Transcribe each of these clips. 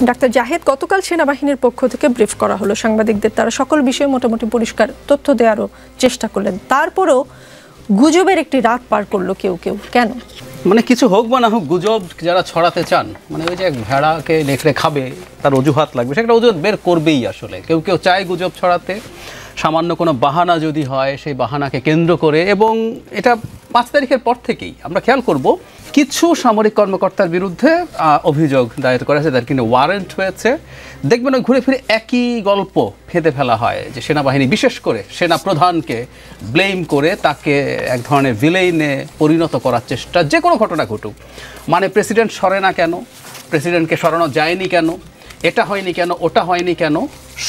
Doctor Zahed, গতকাল সেনাবাহিনীর পক্ষ থেকে ব্রিফ করা হলো সাংবাদিকদের, তারা সকল বিষয়ে মোটামুটি পরিষ্কার তথ্য দেওয়ারও চেষ্টা করলেন, তারপরও গুজবের একটি রাত পার করলো কেউ কেউ। কেন? মানে কিছু হোক বা না হোক, গুজব যারা ছড়াতে চান, মানে ওই যে এক ভেড়াকে নেকড়ে খাবে, তার অজুহাত লাগবে, সে একটা অজুহাত বের করবেই। আসলে কেউ কেউ চায় গুজব ছড়াতে, সামান্য কোনো বাহানা যদি হয় সেই বাহানাকে কেন্দ্র করে। এবং এটা 5 তারিখের পর থেকেই আমরা খেয়াল করব কিছু সামরিক কর্মকর্তার বিরুদ্ধে অভিযোগ দায়ের করা হয়েছে, তার কিন্তু ওয়ারেন্ট হয়েছে। দেখবেন ওই ঘুরে ফিরে একই গল্প ফেঁদে ফেলা হয় যে সেনাবাহিনী, বিশেষ করে সেনা প্রধানকে ব্লেম করে তাকে এক ধরনের ভিলেইনে পরিণত করার চেষ্টা, যে কোনো ঘটনা ঘটুক। মানে প্রেসিডেন্ট সরে না কেন, প্রেসিডেন্টকে সরানো যায়নি কেন, এটা হয়নি কেন, ওটা হয়নি কেন,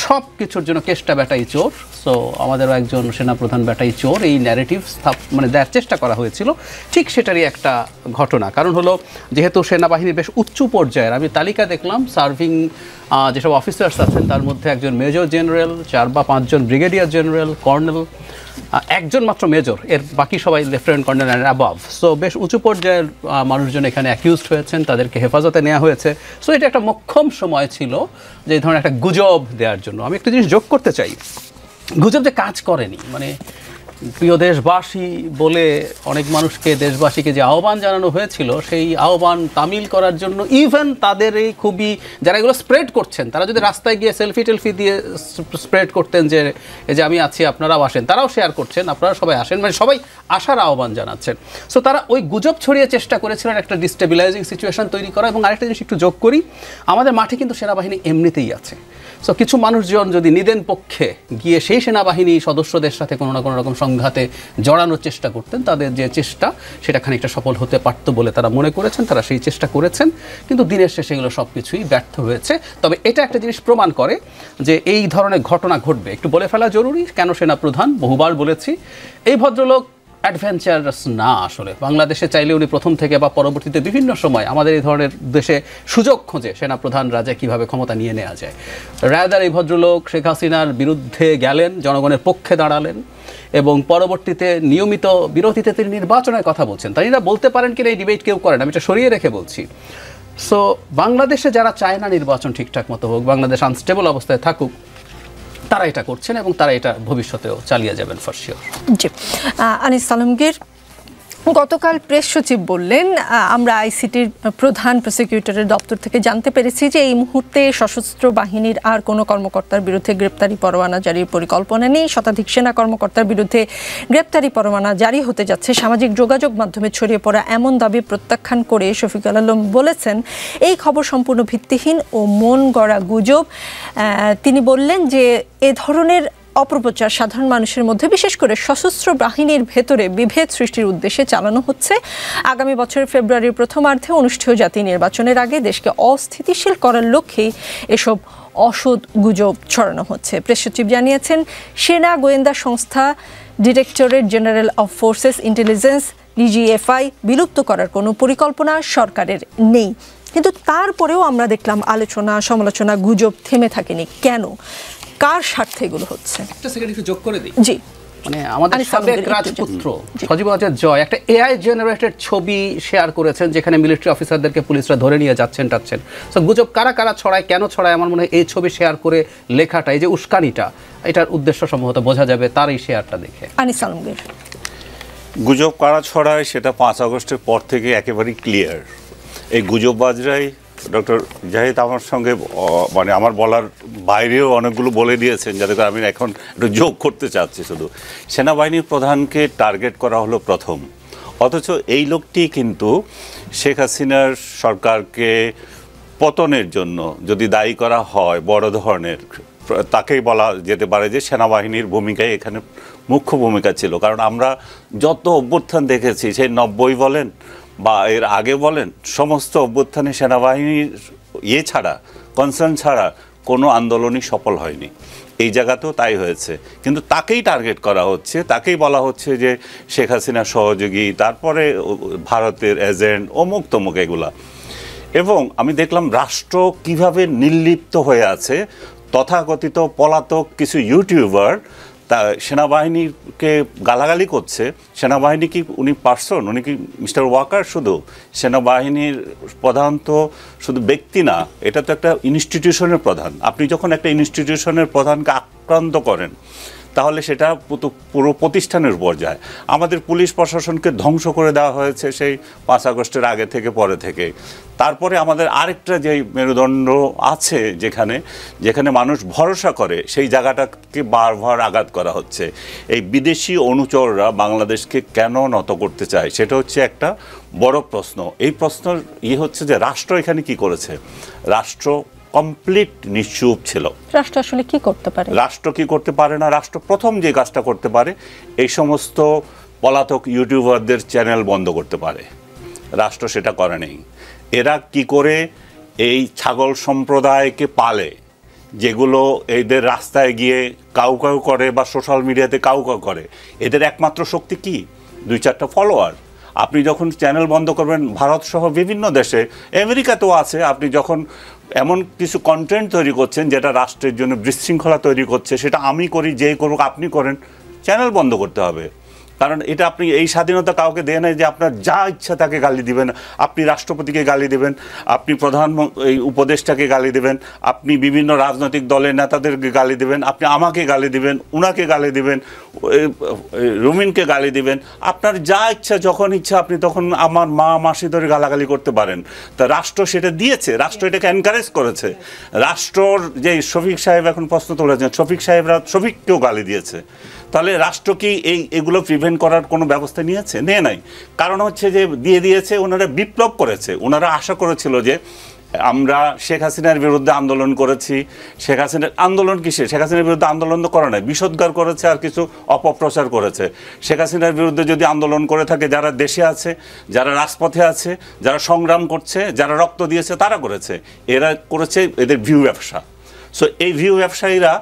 সব কিছুর জন্য কেষ্টা ব্যাটাই চোর। সো আমাদেরও একজন সেনাপ্রধান ব্যাটাই চোর, এই ন্যারেটিভ মানে দেওয়ার চেষ্টা করা হয়েছিল। ঠিক সেটারই একটা ঘটনা। কারণ হলো, যেহেতু সেনাবাহিনীর বেশ উচ্চ পর্যায়ের, আমি তালিকা দেখলাম, সার্ভিং যেসব অফিসার্স আছেন তার মধ্যে একজন মেজর জেনারেল, 4 বা 5 জন ব্রিগেডিয়ার জেনারেল, কর্নেল, একজন মাত্র মেজর, এর বাকি সবাই lieutenant colonel and above. So বেশ উঁচু পর্যায়ের মানুষজন এখানে অ্যাকিউজড হয়েছেন, তাদেরকে হেফাজতে নেওয়া হয়েছে। সো এটা একটা মোক্ষম সময় ছিল যে এই ধরনের একটা গুজব দেওয়ার জন্য। আমি একটা জিনিস যোগ করতে চাই, গুজব যে কাজ করেনি, মানে প্রিয় দেশবাসী বলে অনেক মানুষকে, দেশবাসীকে যে আহ্বান জানানো হয়েছিল, সেই আহ্বান তামিল করার জন্য ইভেন তাদের এই খুবই, যারা এগুলো স্প্রেড করছেন, তারা যদি রাস্তায় গিয়ে সেলফি টেলফি দিয়ে স্প্রেড করতেন যে এই যে আমি আছি আপনারাও আসেন, তারাও শেয়ার করছেন, আপনারা সবাই আসেন, মানে সবাই আসার আহ্বান জানাচ্ছেন। সো তারা ওই গুজব ছড়িয়ে চেষ্টা করেছিলেন একটা ডিস্টেবিলাইজিং সিচুয়েশন তৈরি করা। এবং আরেকটা জিনিস একটু যোগ করি, আমাদের মাঠে কিন্তু সেনাবাহিনী এমনিতেই আছে। সো কিছু মানুষজন যদি নিদেন পক্ষে গিয়ে সেই সেনাবাহিনী সদস্যদের সাথে কোনো না কোনো রকম সংঘাতে জড়ানোর চেষ্টা করতেন, তাদের যে চেষ্টা সেটা খানিকটা সফল হতে পারত বলে তারা মনে করেছেন, তারা সেই চেষ্টা করেছেন, কিন্তু দিনের শেষে এগুলো সব কিছুই ব্যর্থ হয়েছে। তবে এটা একটা জিনিস প্রমাণ করে যে এই ধরনের ঘটনা ঘটবে, একটু বলে ফেলা জরুরি। কেন সেনাপ্রধান, বহুবার বলেছি, এই ভদ্রলোক অ্যাডভেঞ্চারাস না। আসলে বাংলাদেশে চাইলে উনি প্রথম থেকে বা পরবর্তীতে বিভিন্ন সময় আমাদের এই ধরনের দেশে সুযোগ খোঁজে সেনাপ্রধান রাজা কীভাবে ক্ষমতা নিয়ে নেওয়া যায়। রাদার এই ভদ্রলোক শেখ হাসিনার বিরুদ্ধে গেলেন, জনগণের পক্ষে দাঁড়ালেন, এবং পরবর্তীতে নিয়মিত বিরোধীতে তিনি নির্বাচনের কথা বলছেন। তাই না বলতে পারেন কিনা এই ডিবেট কেউ করেন, আমি এটা সরিয়ে রেখে বলছি। সো বাংলাদেশে যারা চায় না নির্বাচন ঠিকঠাক মতো হোক, বাংলাদেশ আনস্টেবল অবস্থায় থাকুক, তারা এটা করছেন এবং তারা এটা ভবিষ্যতেও চালিয়ে যাবেন ফর শিওর। জি, আনিস আলমগীর, গতকাল প্রেস সচিব বললেন, আমরা আইসিটির প্রধান প্রসিকিউটরের দপ্তর থেকে জানতে পেরেছি যে এই মুহূর্তে সশস্ত্র বাহিনীর আর কোনো কর্মকর্তার বিরুদ্ধে গ্রেপ্তারি পরোয়ানা জারির পরিকল্পনা নেই। শতাধিক সেনা কর্মকর্তার বিরুদ্ধে গ্রেপ্তারি পরোয়ানা জারি হতে যাচ্ছে। সামাজিক যোগাযোগ মাধ্যমে ছড়িয়ে পড়া এমন দাবি প্রত্যাখ্যান করে শফিকুল আলম বলেছেন, এই খবর সম্পূর্ণ ভিত্তিহীন ও মন গড়া গুজব। তিনি বললেন যে এ ধরনের অপপ্রচার সাধারণ মানুষের মধ্যে, বিশেষ করে সশস্ত্র বাহিনীর ভেতরে বিভেদ সৃষ্টির উদ্দেশ্যে চালানো হচ্ছে। আগামী বছরের ফেব্রুয়ারির প্রথমার্ধে অনুষ্ঠেয় জাতীয় নির্বাচনের আগে দেশকে অস্থিতিশীল করার লক্ষ্যেই এসব অসৎ গুজব ছড়ানো হচ্ছে। প্রেস সচিব জানিয়েছেন, সেনা গোয়েন্দা সংস্থা directorate general of forces intelligence DGFI বিলুপ্ত করার কোনো পরিকল্পনা সরকারের নেই। কিন্তু তারপরেও আমরা দেখলাম আলোচনা, সমালোচনা, গুজব থেমে থাকেনি। কেন? কার স্বার্থে এগুলো হচ্ছে? একটা সেকেন্ড একটু যোগ করে দিই। জি, মানে আমাদের সাবেক রাজপুত্র সজীব ওয়াজেদ জয় একটা এআই জেনারেটেড ছবি শেয়ার করেছেন, যেখানে মিলিটারি অফিসারদেরকে পুলিশরা ধরে নিয়ে যাচ্ছেন টাচ্ছেন। সো গুজব কারা কারা ছড়ায়, কেন ছড়ায়, আমার মনে হয় এই ছবি শেয়ার করে লেখাটা, এই যে উস্কানিটা, এটার উদ্দেশ্য সম্ভবত বোঝা যাবে তার এই শেয়ারটা দেখে। আনিস আলমগীর, গুজব কারা ছড়ায় সেটা 5 আগস্টের পর থেকে একেবারেই ক্লিয়ার। এই গুজববাজরাই, ডক্টর জাহিদ আমার সঙ্গে মানে আমার বলার বাইরেও অনেকগুলো বলে দিয়েছেন, যাতে আমি এখন একটু যোগ করতে চাচ্ছি। শুধু সেনাবাহিনীর প্রধানকে টার্গেট করা হলো প্রথম, অথচ এই লোকটি কিন্তু শেখ হাসিনার সরকারকে পতনের জন্য যদি দায়ী করা হয় বড় ধরনের, তাকেই বলা যেতে পারে যে সেনাবাহিনীর ভূমিকায় এখানে মুখ্য ভূমিকা ছিল। কারণ আমরা যত অভ্যুত্থান দেখেছি, সেই 90 বলেন বা এর আগে বলেন, সমস্ত অভ্যুত্থানে সেনাবাহিনীর ছাড়া, কনসার্ন ছাড়া কোনো আন্দোলনই সফল হয়নি। এই জায়গাতেও তাই হয়েছে, কিন্তু তাকেই টার্গেট করা হচ্ছে, তাকেই বলা হচ্ছে যে শেখ হাসিনার সহযোগী, তারপরে ভারতের এজেন্ট, অমুক তমুক এগুলা। এবং আমি দেখলাম রাষ্ট্র কিভাবে নির্লিপ্ত হয়ে আছে। তথাকথিত পলাতক কিছু ইউটিউবার তা সেনাবাহিনীকে গালাগালি করছে, সেনাবাহিনী কি উনি পার্সন, উনি কি মিস্টার ওয়াকার? শুধু সেনাবাহিনীর প্রধান তো শুধু ব্যক্তি না, এটা তো একটা ইনস্টিটিউশনের প্রধান। আপনি যখন একটা ইনস্টিটিউশনের প্রধানকে আক্রান্ত করেন তাহলে সেটা পুরো প্রতিষ্ঠানের উপর যায়। আমাদের পুলিশ প্রশাসনকে ধ্বংস করে দেওয়া হয়েছে সেই 5 আগস্টের আগে থেকে পরে থেকে। তারপরে আমাদের আরেকটা যে মেরুদণ্ড আছে যেখানে মানুষ ভরসা করে, সেই জায়গাটাকে বারবার আঘাত করা হচ্ছে। এই বিদেশি অনুচররা বাংলাদেশকে কেন নত করতে চায় সেটা হচ্ছে একটা বড় প্রশ্ন। এই প্রশ্নের হচ্ছে যে রাষ্ট্র এখানে কি করেছে? রাষ্ট্র কমপ্লিট নিশ্চুপ ছিল। রাষ্ট্র আসলে কি করতে পারে? রাষ্ট্র কি করতে পারে না? রাষ্ট্র প্রথম যে কাজটা করতে পারে এই সমস্ত পলাতক ইউটিউবারদের চ্যানেল বন্ধ করতে পারে। রাষ্ট্র সেটা করে নেই। এরা কি করে এই ছাগল সম্প্রদায়কে পালে, যেগুলো এদের রাস্তায় গিয়ে কাউ কাউ করে বা সোশ্যাল মিডিয়াতে কাউ কাউ করে, এদের একমাত্র শক্তি কি? 2-4টা ফলোয়ার। আপনি যখন চ্যানেল বন্ধ করবেন, ভারত সহ বিভিন্ন দেশে, আমেরিকাতেও আছে, আপনি যখন এমন কিছু কন্টেন্ট তৈরি করছেন যেটা রাষ্ট্রের জন্য বিশৃঙ্খলা তৈরি করছে, সেটা আমি করি, যেই করুক আপনি করেন, চ্যানেল বন্ধ করতে হবে। কারণ এটা আপনি এই স্বাধীনতা কাউকে দেয় না যে আপনার যা ইচ্ছা তাকে গালি দিবেন। আপনি রাষ্ট্রপতিকে গালি দেবেন, আপনি এই উপদেষ্টাকে গালি দেবেন, আপনি বিভিন্ন রাজনৈতিক দলের নেতাদেরকে গালি দেবেন, আপনি আমাকে গালি দিবেন, উনাকে গালি দিবেন, রুমিনকে গালি দিবেন। আপনার যা ইচ্ছা যখন ইচ্ছা আপনি তখন আমার মা মাসি ধরে গালাগালি করতে পারেন। তা রাষ্ট্র সেটা দিয়েছে, রাষ্ট্র এটাকে এনকারেজ করেছে। রাষ্ট্রর যে শফিক সাহেব এখন প্রশ্ন তুলেছেন, শফিক সাহেবরা শফিককেও গালি দিয়েছে। তাহলে রাষ্ট্র কি এগুলো প্রিভেন্ট করার কোনো ব্যবস্থা নিয়েছে? নেয় নাই। কারণ হচ্ছে যে দিয়েছে, ওনারা বিপ্লব করেছে। ওনারা আশা করেছিল যে আমরা শেখ হাসিনার বিরুদ্ধে আন্দোলন করেছি। শেখ হাসিনার আন্দোলন কিসে? শেখ হাসিনার বিরুদ্ধে আন্দোলন তো করে নাই, বিষোদ্গার করেছে আর কিছু অপপ্রচার করেছে। শেখ হাসিনার বিরুদ্ধে যদি আন্দোলন করে থাকে, যারা দেশে আছে, যারা রাজপথে আছে, যারা সংগ্রাম করছে, যারা রক্ত দিয়েছে, তারা করেছে। এরা করেছে এদের ভিউ ব্যবসা। সো এই ভিউ ব্যবসায়ীরা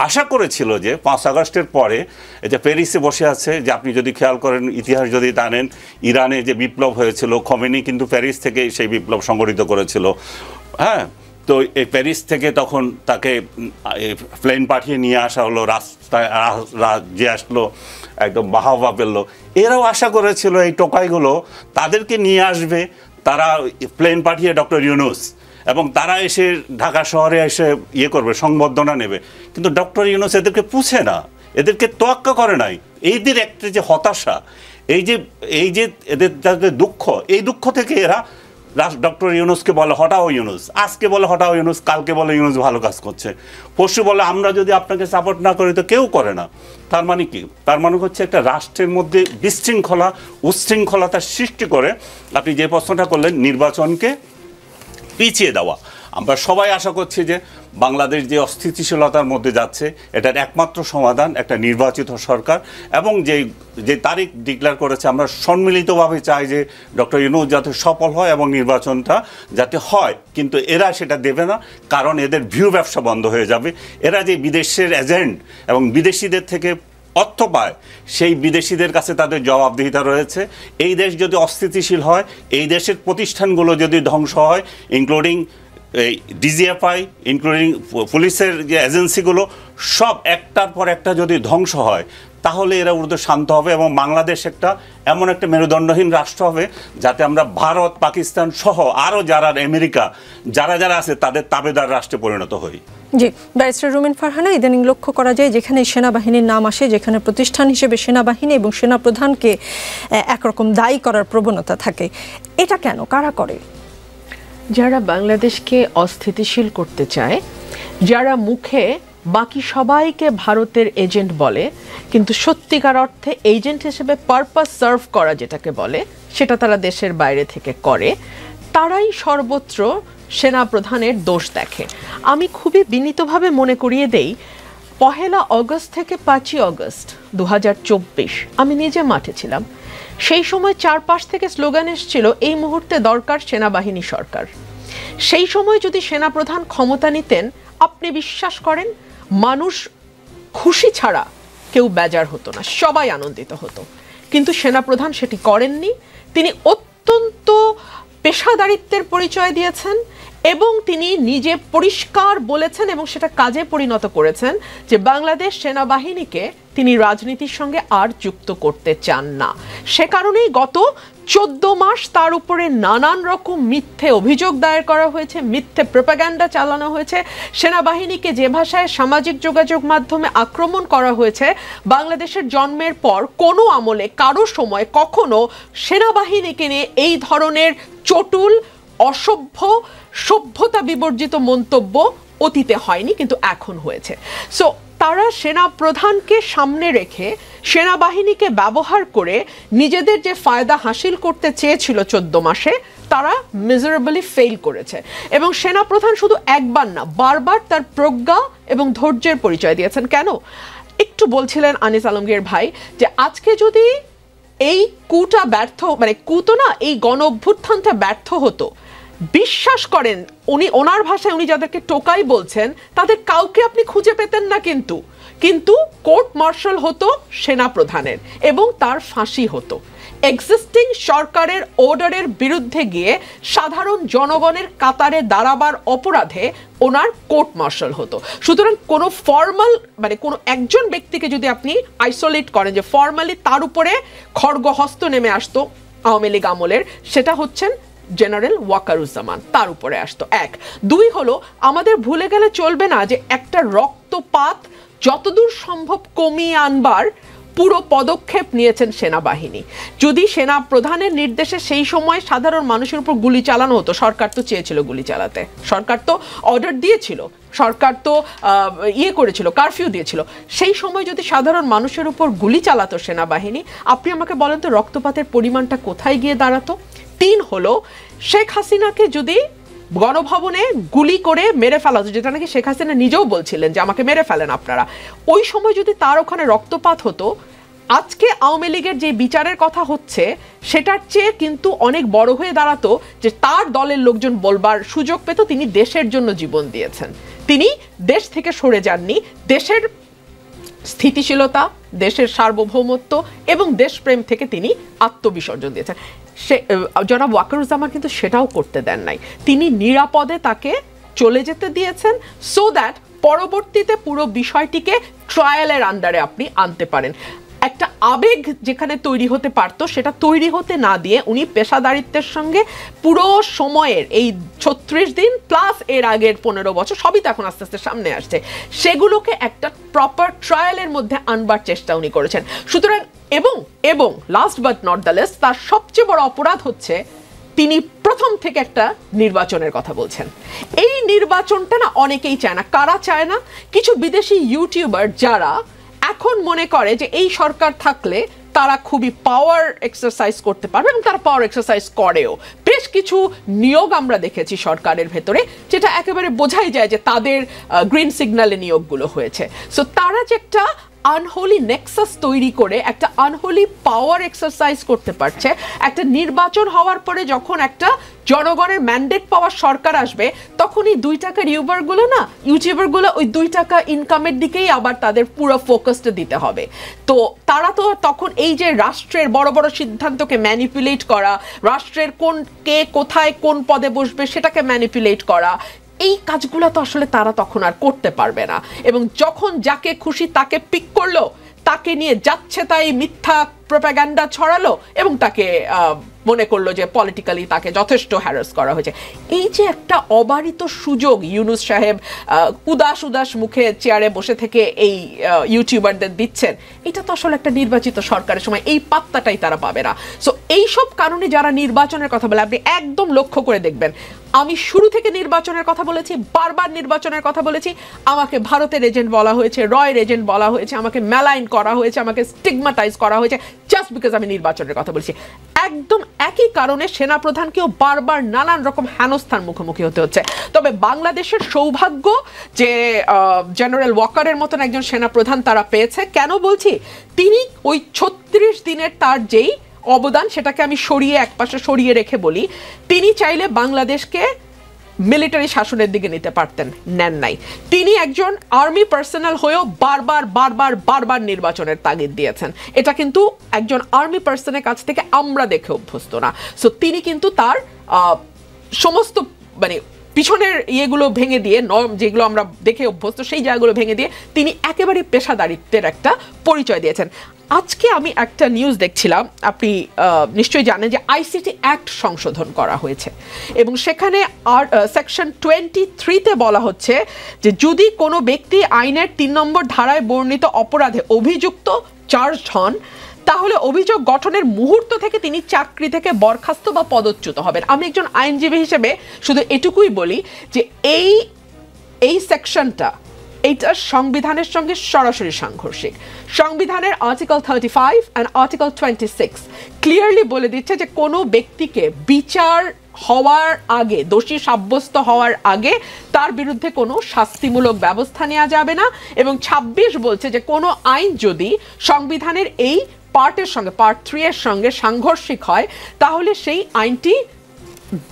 আশা করেছিল যে 5 আগস্টের পরে এই যে প্যারিসে বসে আছে, যে আপনি যদি খেয়াল করেন, ইতিহাস যদি জানেন, ইরানে যে বিপ্লব হয়েছিল, খোমেনি কিন্তু প্যারিস থেকে সেই বিপ্লব সংগঠিত করেছিল। হ্যাঁ, তো এই প্যারিস থেকে তখন তাকে প্লেন পাঠিয়ে নিয়ে আসা হলো, রাস্তায় যে আসলো একদম বাহাবা পেলো। এরাও আশা করেছিল এই টোকাইগুলো তাদেরকে নিয়ে আসবে, তারা প্লেন পাঠিয়ে ডক্টর ইউনূস, এবং তারা এসে ঢাকা শহরে এসে করবে, সংবর্ধনা নেবে। কিন্তু ডক্টর ইউনূস এদেরকে পুছে না, এদেরকে তোয়াক্কা করে নাই। এইদের একটা যে হতাশা, এই যে এদের যাদের দুঃখ, এই দুঃখ থেকে এরা ডক্টর ইউনূসকে বলে হটাও ইউনূস, আজকে বলে হটাও ইউনূস, কালকে বলে ইউনূস ভালো কাজ করছে, পরশু বলে আমরা যদি আপনাকে সাপোর্ট না করি তো কেউ করে না। তার মানে কি? তার মানে হচ্ছে একটা রাষ্ট্রের মধ্যে বিশৃঙ্খলা, উচ্ছৃঙ্খলতার সৃষ্টি করে আপনি যে প্রশ্নটা করলেন, নির্বাচনকে পিছিয়ে দেওয়া। আমরা সবাই আশা করছি যে বাংলাদেশ যে অস্থিতিশীলতার মধ্যে যাচ্ছে, এটার একমাত্র সমাধান একটা নির্বাচিত সরকার, এবং যে তারিখ ডিক্লেয়ার করেছে, আমরা সম্মিলিতভাবে চাই যে ডক্টর ইউনূস যাতে সফল হয় এবং নির্বাচনটা যাতে হয়। কিন্তু এরা সেটা দেবে না, কারণ এদের ভিউ ব্যবসা বন্ধ হয়ে যাবে। এরা যে বিদেশের এজেন্ট এবং বিদেশিদের থেকে অর্থ পায়, সেই বিদেশিদের কাছে তাদের জবাবদিহিতা রয়েছে। এই দেশ যদি অস্থিতিশীল হয়, এই দেশের প্রতিষ্ঠানগুলো যদি ধ্বংস হয়, ইনক্লুডিং এই ডিজিএফআই, ইনক্লুডিং পুলিশের যে এজেন্সিগুলো, সব একটার পর একটা যদি ধ্বংস হয়, তাহলে এরা উর্দু শান্ত হবে এবং বাংলাদেশ এমন একটা মেরুদণ্ডহীন রাষ্ট্র হবে যাতে আমরা ভারত, পাকিস্তান সহ আরও যারা আমেরিকা যারা আছে তাদের তাবেদার রাষ্ট্রে পরিণত হই। জি, ব্যারিস্টার রুমিন ফারহানা, ইদানিং লক্ষ্য করা যায় যেখানে সেনাবাহিনীর নাম আসে, যেখানে প্রতিষ্ঠান হিসেবে সেনাবাহিনী এবং সেনাপ্রধানকে একরকম দায়ী করার প্রবণতা থাকে। এটা কেন? কারা করে? যারা বাংলাদেশকে অস্থিতিশীল করতে চায়, যারা মুখে বাকি সবাইকে ভারতের এজেন্ট বলে, কিন্তু সত্যিকার অর্থে এজেন্ট হিসেবে পারপাস সার্ভ করা যেটাকে বলে, সেটা তারা দেশের বাইরে থেকে করে, তারাই সর্বত্র সেনাপ্রধানের দোষ দেখে। আমি খুবই বিনীতভাবে মনে করিয়ে দেই, 1 আগস্ট থেকে 5 আগস্ট 2024 আমি নিজে মাঠে ছিলাম। সেই সময় চারপাশ থেকে স্লোগান এসেছিল, এই মুহূর্তে দরকার সেনাবাহিনী সরকার। সেই সময় যদি সেনাপ্রধান ক্ষমতা নিতেন, আপনি বিশ্বাস করেন মানুষ খুশি ছাড়া কেউ বেজার হতো না, সবাই আনন্দিত হতো। কিন্তু সেনাপ্রধান সেটি করেননি। তিনি অত্যন্ত পেশাদারিত্বের পরিচয় দিয়েছেন এবং তিনি নিজে পরিষ্কার বলেছেন এবং সেটা কাজে পরিণত করেছেন যে বাংলাদেশ সেনাবাহিনীকে তিনি রাজনীতির সঙ্গে আর যুক্ত করতে চান না। সে কারণেই গত 14 মাস তার উপরে নানান রকম মিথ্যে অভিযোগ দায়ের করা হয়েছে, মিথ্যে প্রোপাগান্ডা চালানো হয়েছে, সেনাবাহিনীকে যে ভাষায় সামাজিক যোগাযোগ মাধ্যমে আক্রমণ করা হয়েছে। বাংলাদেশের জন্মের পর কোনো আমলে কারো সময় কখনো সেনাবাহিনীকে নিয়ে এই ধরনের চটুল, অসভ্য, সভ্যতা বিবর্জিত মন্তব্য অতীতে হয়নি, কিন্তু এখন হয়েছে। সো তারা সেনা প্রধানকে সামনে রেখে সেনাবাহিনীকে ব্যবহার করে নিজেদের যে ফায়দা হাসিল করতে চেয়েছিল 14 মাসে, তারা মিজারেবলি ফেল করেছে। এবং সেনা প্রধান শুধু একবার না, বারবার তার প্রজ্ঞা এবং ধৈর্যের পরিচয় দিয়েছেন। কেন? একটু বলছিলেন আনিস আলমগীর ভাই যে আজকে যদি এই কুটা ব্যর্থ, মানে কুতো না, এই গণ অভ্যুত্থানটা ব্যর্থ হতো, বিশ্বাস করেন উনি, ওনার ভাষায় উনি যাদেরকে টোকাই বলছেন তাদের কাউকে আপনি খুঁজে পেতেন না, কিন্তু কোর্ট মার্শাল হতো সেনা প্রধানের এবং তার ফাঁসি হতো। এক্সিস্টিং সরকারের অর্ডারের বিরুদ্ধে গিয়ে সাধারণ জনগণের কাতারে দাঁড়াবার অপরাধে ওনার কোর্ট মার্শাল হতো। সুতরাং কোনো ফর্মাল, মানে কোনো একজন ব্যক্তিকে যদি আপনি আইসোলেট করেন যে ফর্মালি তার উপরে খড়গহস্ত নেমে আসতো আওয়ামী লীগ আমলের, সেটা হচ্ছেন জেনারেল ওয়াকারুজ্জামান, তার উপরে আসতো। 1, 2 হলো আমাদের ভুলে গেলে চলবে না যে একটা রক্তপাত যতদূর সম্ভব কমিয়ে আনবার পুরো পদক্ষেপ নিয়েছেন সেনাবাহিনী। যদি সেনা প্রধানের নির্দেশে সেই সময় সাধারণ মানুষের উপর গুলি চালানো হতো, সরকার তো চেয়েছিল গুলি চালাতে, সরকার তো অর্ডার দিয়েছিল, সরকার তো করেছিল, কারফিউ দিয়েছিল, সেই সময় যদি সাধারণ মানুষের উপর গুলি চালাতো সেনাবাহিনী, আপনি আমাকে বলেন তো রক্তপাতের পরিমাণটা কোথায় গিয়ে দাঁড়াতো? 3 হলো শেখ হাসিনাকে যদি গণভবনে গুলি করে মেরে ফেলা হতো, যেটা নাকি শেখ হাসিনা নিজেও বলছিলেন যে আমাকে মেরে ফেলেন আপনারা, ওই সময় যদি তার ওখানে রক্তপাত হতো, আজকে আওয়ামী লীগের যে বিচারের কথা হচ্ছে সেটার চেয়ে কিন্তু অনেক বড় হয়ে দাঁড়াতো যে তার দলের লোকজন বলবার সুযোগ পেত তিনি দেশের জন্য জীবন দিয়েছেন, তিনি দেশ থেকে সরে যাননি, দেশের স্থিতিশীলতা, দেশের সার্বভৌমত্ব এবং দেশপ্রেম থেকে তিনি আত্মবিসর্জন দিয়েছেন। জনাব ওয়াকারুজ্জামান কিন্তু সেটাও করতে দেন নাই, তিনি নিরাপদে তাকে চলে যেতে দিয়েছেন সো দ্যাট পরবর্তীতে পুরো বিষয়টিকে ট্রায়ালের আন্ডারে আপনি আনতে পারেন। একটা আবেগ যেখানে তৈরি হতে পারতো সেটা তৈরি হতে না দিয়ে উনি পেশাদারিত্বের সঙ্গে পুরো সময়ের এই 36 দিন প্লাস এর আগের 15 বছর, সবই তো এখন আস্তে আস্তে সামনে আসছে, সেগুলোকে একটা প্রপার ট্রায়ালের মধ্যে আনবার চেষ্টা উনি করেছেন। সুতরাং এবং last but not the least, তার সবচেয়ে বড় অপরাধ হচ্ছে তিনি প্রথম থেকে একটা নির্বাচনের কথা বলছেন। এই নির্বাচনটা না অনেকেই চায় না। কারা চায় না? কিছু বিদেশি ইউটিউবার যারা এখন মনে করে যে এই সরকার থাকলে তারা খুবই পাওয়ার এক্সারসাইজ করতে পারবে এবং তারা পাওয়ার এক্সারসাইজ করেও। বেশ কিছু নিয়োগ আমরা দেখেছি সরকারের ভেতরে, যেটা একেবারে বোঝাই যায় যে তাদের গ্রিন সিগন্যালে নিয়োগগুলো হয়েছে। সো তারা যে একটা আনহোলি নেক্সাস তৈরি করে একটা আনহোলি পাওয়ার এক্সারসাইজ করতে পারছে, একটা নির্বাচন হওয়ার পরে যখন একটা জনগণের ম্যান্ডেট পাওয়ার সরকার আসবে তখন এই 2 টাকার ইউটিউবারগুলো ওই 2 টাকা ইনকামের দিকেই আবার তাদের পুরো ফোকাসটা দিতে হবে। তো তারা তো তখন এই যে রাষ্ট্রের বড় বড় সিদ্ধান্তকে ম্যানিপুলেট করা, রাষ্ট্রের কে কোথায় কোন পদে বসবে সেটাকে ম্যানিপুলেট করা, এই কাজগুলো তো আসলে তারা তখন আর করতে পারবে না। এবং যখন যাকে খুশি তাকে পিক করলো, তাকে নিয়ে যাচ্ছে তাই মিথ্যা প্রোপাগান্ডা ছড়ালো এবং তাকে মনে করলো যে পলিটিক্যালি তাকে যথেষ্ট হ্যারাস করা হয়েছে। এই যে একটা অবারিত সুযোগ ইউনূস সাহেব উদাস মুখে চেয়ারে বসে থেকে এই ইউটিউবারদের দিচ্ছেন, এটা তো আসলে একটা নির্বাচিত সরকারের সময় এই পাত্তাটাই তারা পাবে না। সো এইসব কারণে যারা নির্বাচনের কথা বলে, আপনি একদম লক্ষ্য করে দেখবেন আমি শুরু থেকে নির্বাচনের কথা বলেছি, বারবার নির্বাচনের কথা বলেছি, আমাকে ভারতের এজেন্ট বলা হয়েছে, রয়ের এজেন্ট বলা হয়েছে, আমাকে ম্যালাইন করা হয়েছে, আমাকে স্টিগমাটাইজ করা হয়েছে জাস্ট বিকজ আমি নির্বাচনের কথা বলছি। একদম একই কারণে সেনাপ্রধানকেও বারবার নানান রকম হেনস্থার মুখোমুখি হতে হচ্ছে। তবে বাংলাদেশের সৌভাগ্য যে জেনারেল ওয়াকারের মতন একজন সেনাপ্রধান তারা পেয়েছে। কেন বলছি? তিনি ওই 36 দিনের তার যেই অবদান সেটাকে আমি একপাশে সরিয়ে রেখে বলি, তিনি চাইলে বাংলাদেশকে মিলিটারি শাসনের দিকে নিতে পারতেন, নেন নাই। তিনি একজন আর্মি পার্সোনাল হয়েও বারবার নির্বাচনের তাগিদ দিয়েছেন। এটা কিন্তু একজন আর্মি পার্সনের কাছ থেকে আমরা দেখে অভ্যস্ত না। সো তিনি কিন্তু তার সমস্ত পিছনের ইয়েগুলো ভেঙে দিয়ে, নর্ম যেগুলো আমরা দেখে অভ্যস্ত সেই জায়গাগুলো ভেঙে দিয়ে তিনি একেবারে পেশাদারিত্বের একটা পরিচয় দিয়েছেন। আজকে আমি একটা নিউজ দেখছিলাম, আপনি নিশ্চয়ই জানেন যে আইসিটি অ্যাক্ট সংশোধন করা হয়েছে এবং সেখানে সেকশন 23-তে বলা হচ্ছে যে যদি কোনো ব্যক্তি আইনের 3 নম্বর ধারায় বর্ণিত অপরাধে অভিযুক্ত চার্জড হন, তাহলে অভিযোগ গঠনের মুহূর্ত থেকে তিনি চাকরি থেকে বরখাস্ত বা পদচ্যুত হবেন। আমি একজন আইনজীবী হিসেবে শুধু এটুকুই বলি যে এই সেকশনটা এইটা সংবিধানের সঙ্গে সরাসরি সাংঘর্ষিক। সংবিধানের আর্টিকেল 35 অ্যান্ড আর্টিকেল 26 ক্লিয়ারলি বলে দিচ্ছে যে কোনো ব্যক্তিকে বিচার হওয়ার আগে, দোষী সাব্যস্ত হওয়ার আগে তার বিরুদ্ধে কোনো শাস্তিমূলক ব্যবস্থা নেওয়া যাবে না। এবং 26 বলছে যে কোনো আইন যদি সংবিধানের এই পার্টের সঙ্গে, পার্ট 3 এর সঙ্গে সাংঘর্ষিক হয়, তাহলে সেই আইনটি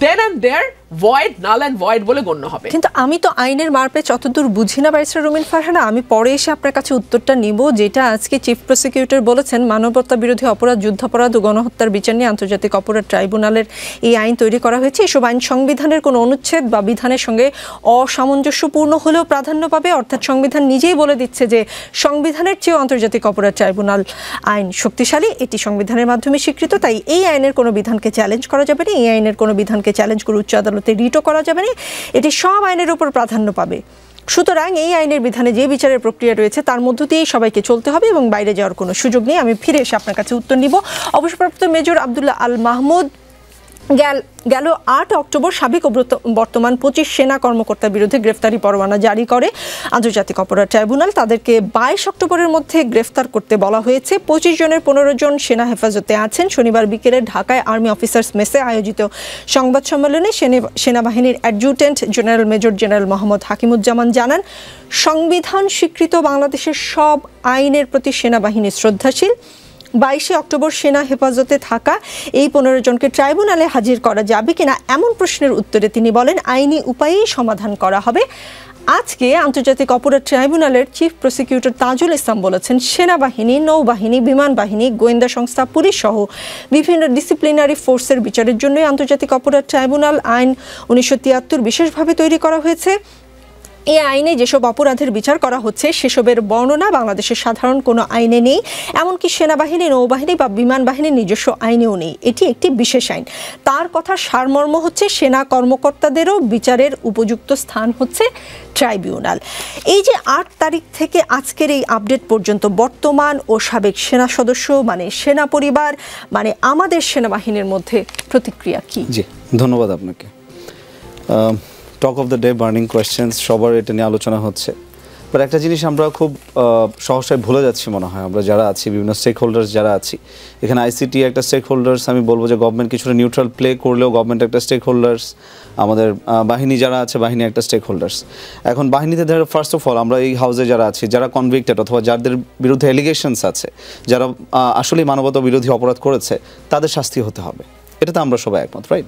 then and there void, null and void বলে গণ্য হবে। কিন্তু আমি তো আইনের মারপেচ যতদূর বুঝি না ব্যারিস্টার রুমিন ফারহানা, আমি পরে এসে আপনার কাছে উত্তরটা নিব। যেটা আজকে চিফ প্রসিকিউটর বলেছেন, মানবতা বিরোধী অপরাধ, যুদ্ধাপরাধ ও গণহত্যার বিচার নিয়ে আন্তর্জাতিক অপরাধ ট্রাইব্যুনালের এই আইন তৈরি করা হয়েছে। এসব আইন সংবিধানের কোনো অনুচ্ছেদ বা বিধানের সঙ্গে অসামঞ্জস্যপূর্ণ হলেও প্রাধান্য পাবে। অর্থাৎ সংবিধান নিজেই বলে দিচ্ছে যে সংবিধানের চেয়েও আন্তর্জাতিক অপরাধ ট্রাইব্যুনাল আইন শক্তিশালী, এটি সংবিধানের মাধ্যমে স্বীকৃত। তাই এই আইনের কোনো বিধানকে চ্যালেঞ্জ করা যাবে না, এই আইনের কোনো বিধানকে চ্যালেঞ্জ করে উচ্চ আদালতে রিটও করা যাবে না, এটি সব আইনের উপর প্রাধান্য পাবে। সুতরাং এই আইনের বিধানে যে বিচারের প্রক্রিয়া রয়েছে তার মধ্য দিয়েই সবাইকে চলতে হবে এবং বাইরে যাওয়ার কোনো সুযোগ নেই। আমি ফিরে এসে আপনার কাছে উত্তর নিব। অবসরপ্রাপ্ত মেজর আব্দুল্লাহ আল মাহমুদ গেল 8 অক্টোবর সাবেক ও বর্তমান 25 সেনা কর্মকর্তার বিরুদ্ধে গ্রেফতারি পরোয়ানা জারি করে আন্তর্জাতিক অপরাধ ট্রাইব্যুনাল। তাদেরকে 22 অক্টোবরের মধ্যে গ্রেফতার করতে বলা হয়েছে। 25 জনের 15 জন সেনা হেফাজতে আছেন। শনিবার বিকেলে ঢাকায় আর্মি অফিসার্স মেসে আয়োজিত সংবাদ সম্মেলনে সেনাবাহিনীর adjutant general major general Mohammad Hakimuzzaman জানান, সংবিধান স্বীকৃত বাংলাদেশের সব আইনের প্রতি সেনাবাহিনী শ্রদ্ধাশীল। 22 অক্টোবর সেনা হেফাজতে থাকা এই 15 জনকে ট্রাইব্যুনালে হাজির করা যাবে কিনা এমন প্রশ্নের উত্তরে তিনি বলেন, আইনি উপায়েই সমাধান করা হবে। আজকে আন্তর্জাতিক অপরাধ ট্রাইব্যুনালের চিফ প্রসিকিউটর তাজুল ইসলাম বলেছেন, সেনাবাহিনী, নৌবাহিনী, বিমান বাহিনী, গোয়েন্দা সংস্থা, পুলিশ সহ বিভিন্ন ডিসিপ্লিনারি ফোর্সের বিচারের জন্যই আন্তর্জাতিক অপরাধ ট্রাইব্যুনাল আইন 1973 বিশেষভাবে তৈরি করা হয়েছে। এই আইনে যেসব অপরাধের বিচার করা হচ্ছে সেসবের বর্ণনা বাংলাদেশের সাধারণ কোনো আইনে নেই, এমনকি সেনাবাহিনী, নৌবাহিনী বা বিমান বাহিনীর নিজস্ব আইনেও নেই। এটি একটি বিশেষ আইন। তার কথার সারমর্ম হচ্ছে সেনা কর্মকর্তাদেরও বিচারের উপযুক্ত স্থান হচ্ছে ট্রাইব্যুনাল। এই যে 8 তারিখ থেকে আজকের এই আপডেট পর্যন্ত বর্তমান ও সাবেক সেনা সদস্য মানে সেনা পরিবার মানে আমাদের সেনাবাহিনীর মধ্যে প্রতিক্রিয়া কি? জি, ধন্যবাদ আপনাকে। Talk of the day, burning questions, সবার এটা নিয়ে আলোচনা হচ্ছে। বাট একটা জিনিস আমরা খুব সহসায় ভুলে যাচ্ছি মনে হয়, আমরা যারা আছি, বিভিন্ন স্টেক হোল্ডার্স যারা আছি এখানে, আইসিটি একটা স্টেক হোল্ডার্স। আমি বলবো যে গভর্নমেন্ট কিছুটা নিউট্রাল প্লে করলেও গভর্নমেন্ট একটা স্টেক হোল্ডার্স, আমাদের বাহিনী যারা আছে বাহিনী একটা স্টেক হোল্ডার্স। এখন বাহিনীতে ধরো ফার্স্ট অফ অল আমরা এই হাউসে যারা আছি, যারা কনভিক্টেড অথবা যাদের বিরুদ্ধে এলিগেশনস আছে, যারা আসলেই মানবতা বিরোধী অপরাধ করেছে, তাদের শাস্তি হতে হবে। এটা তো আমরা সবাই একমত, রাইট?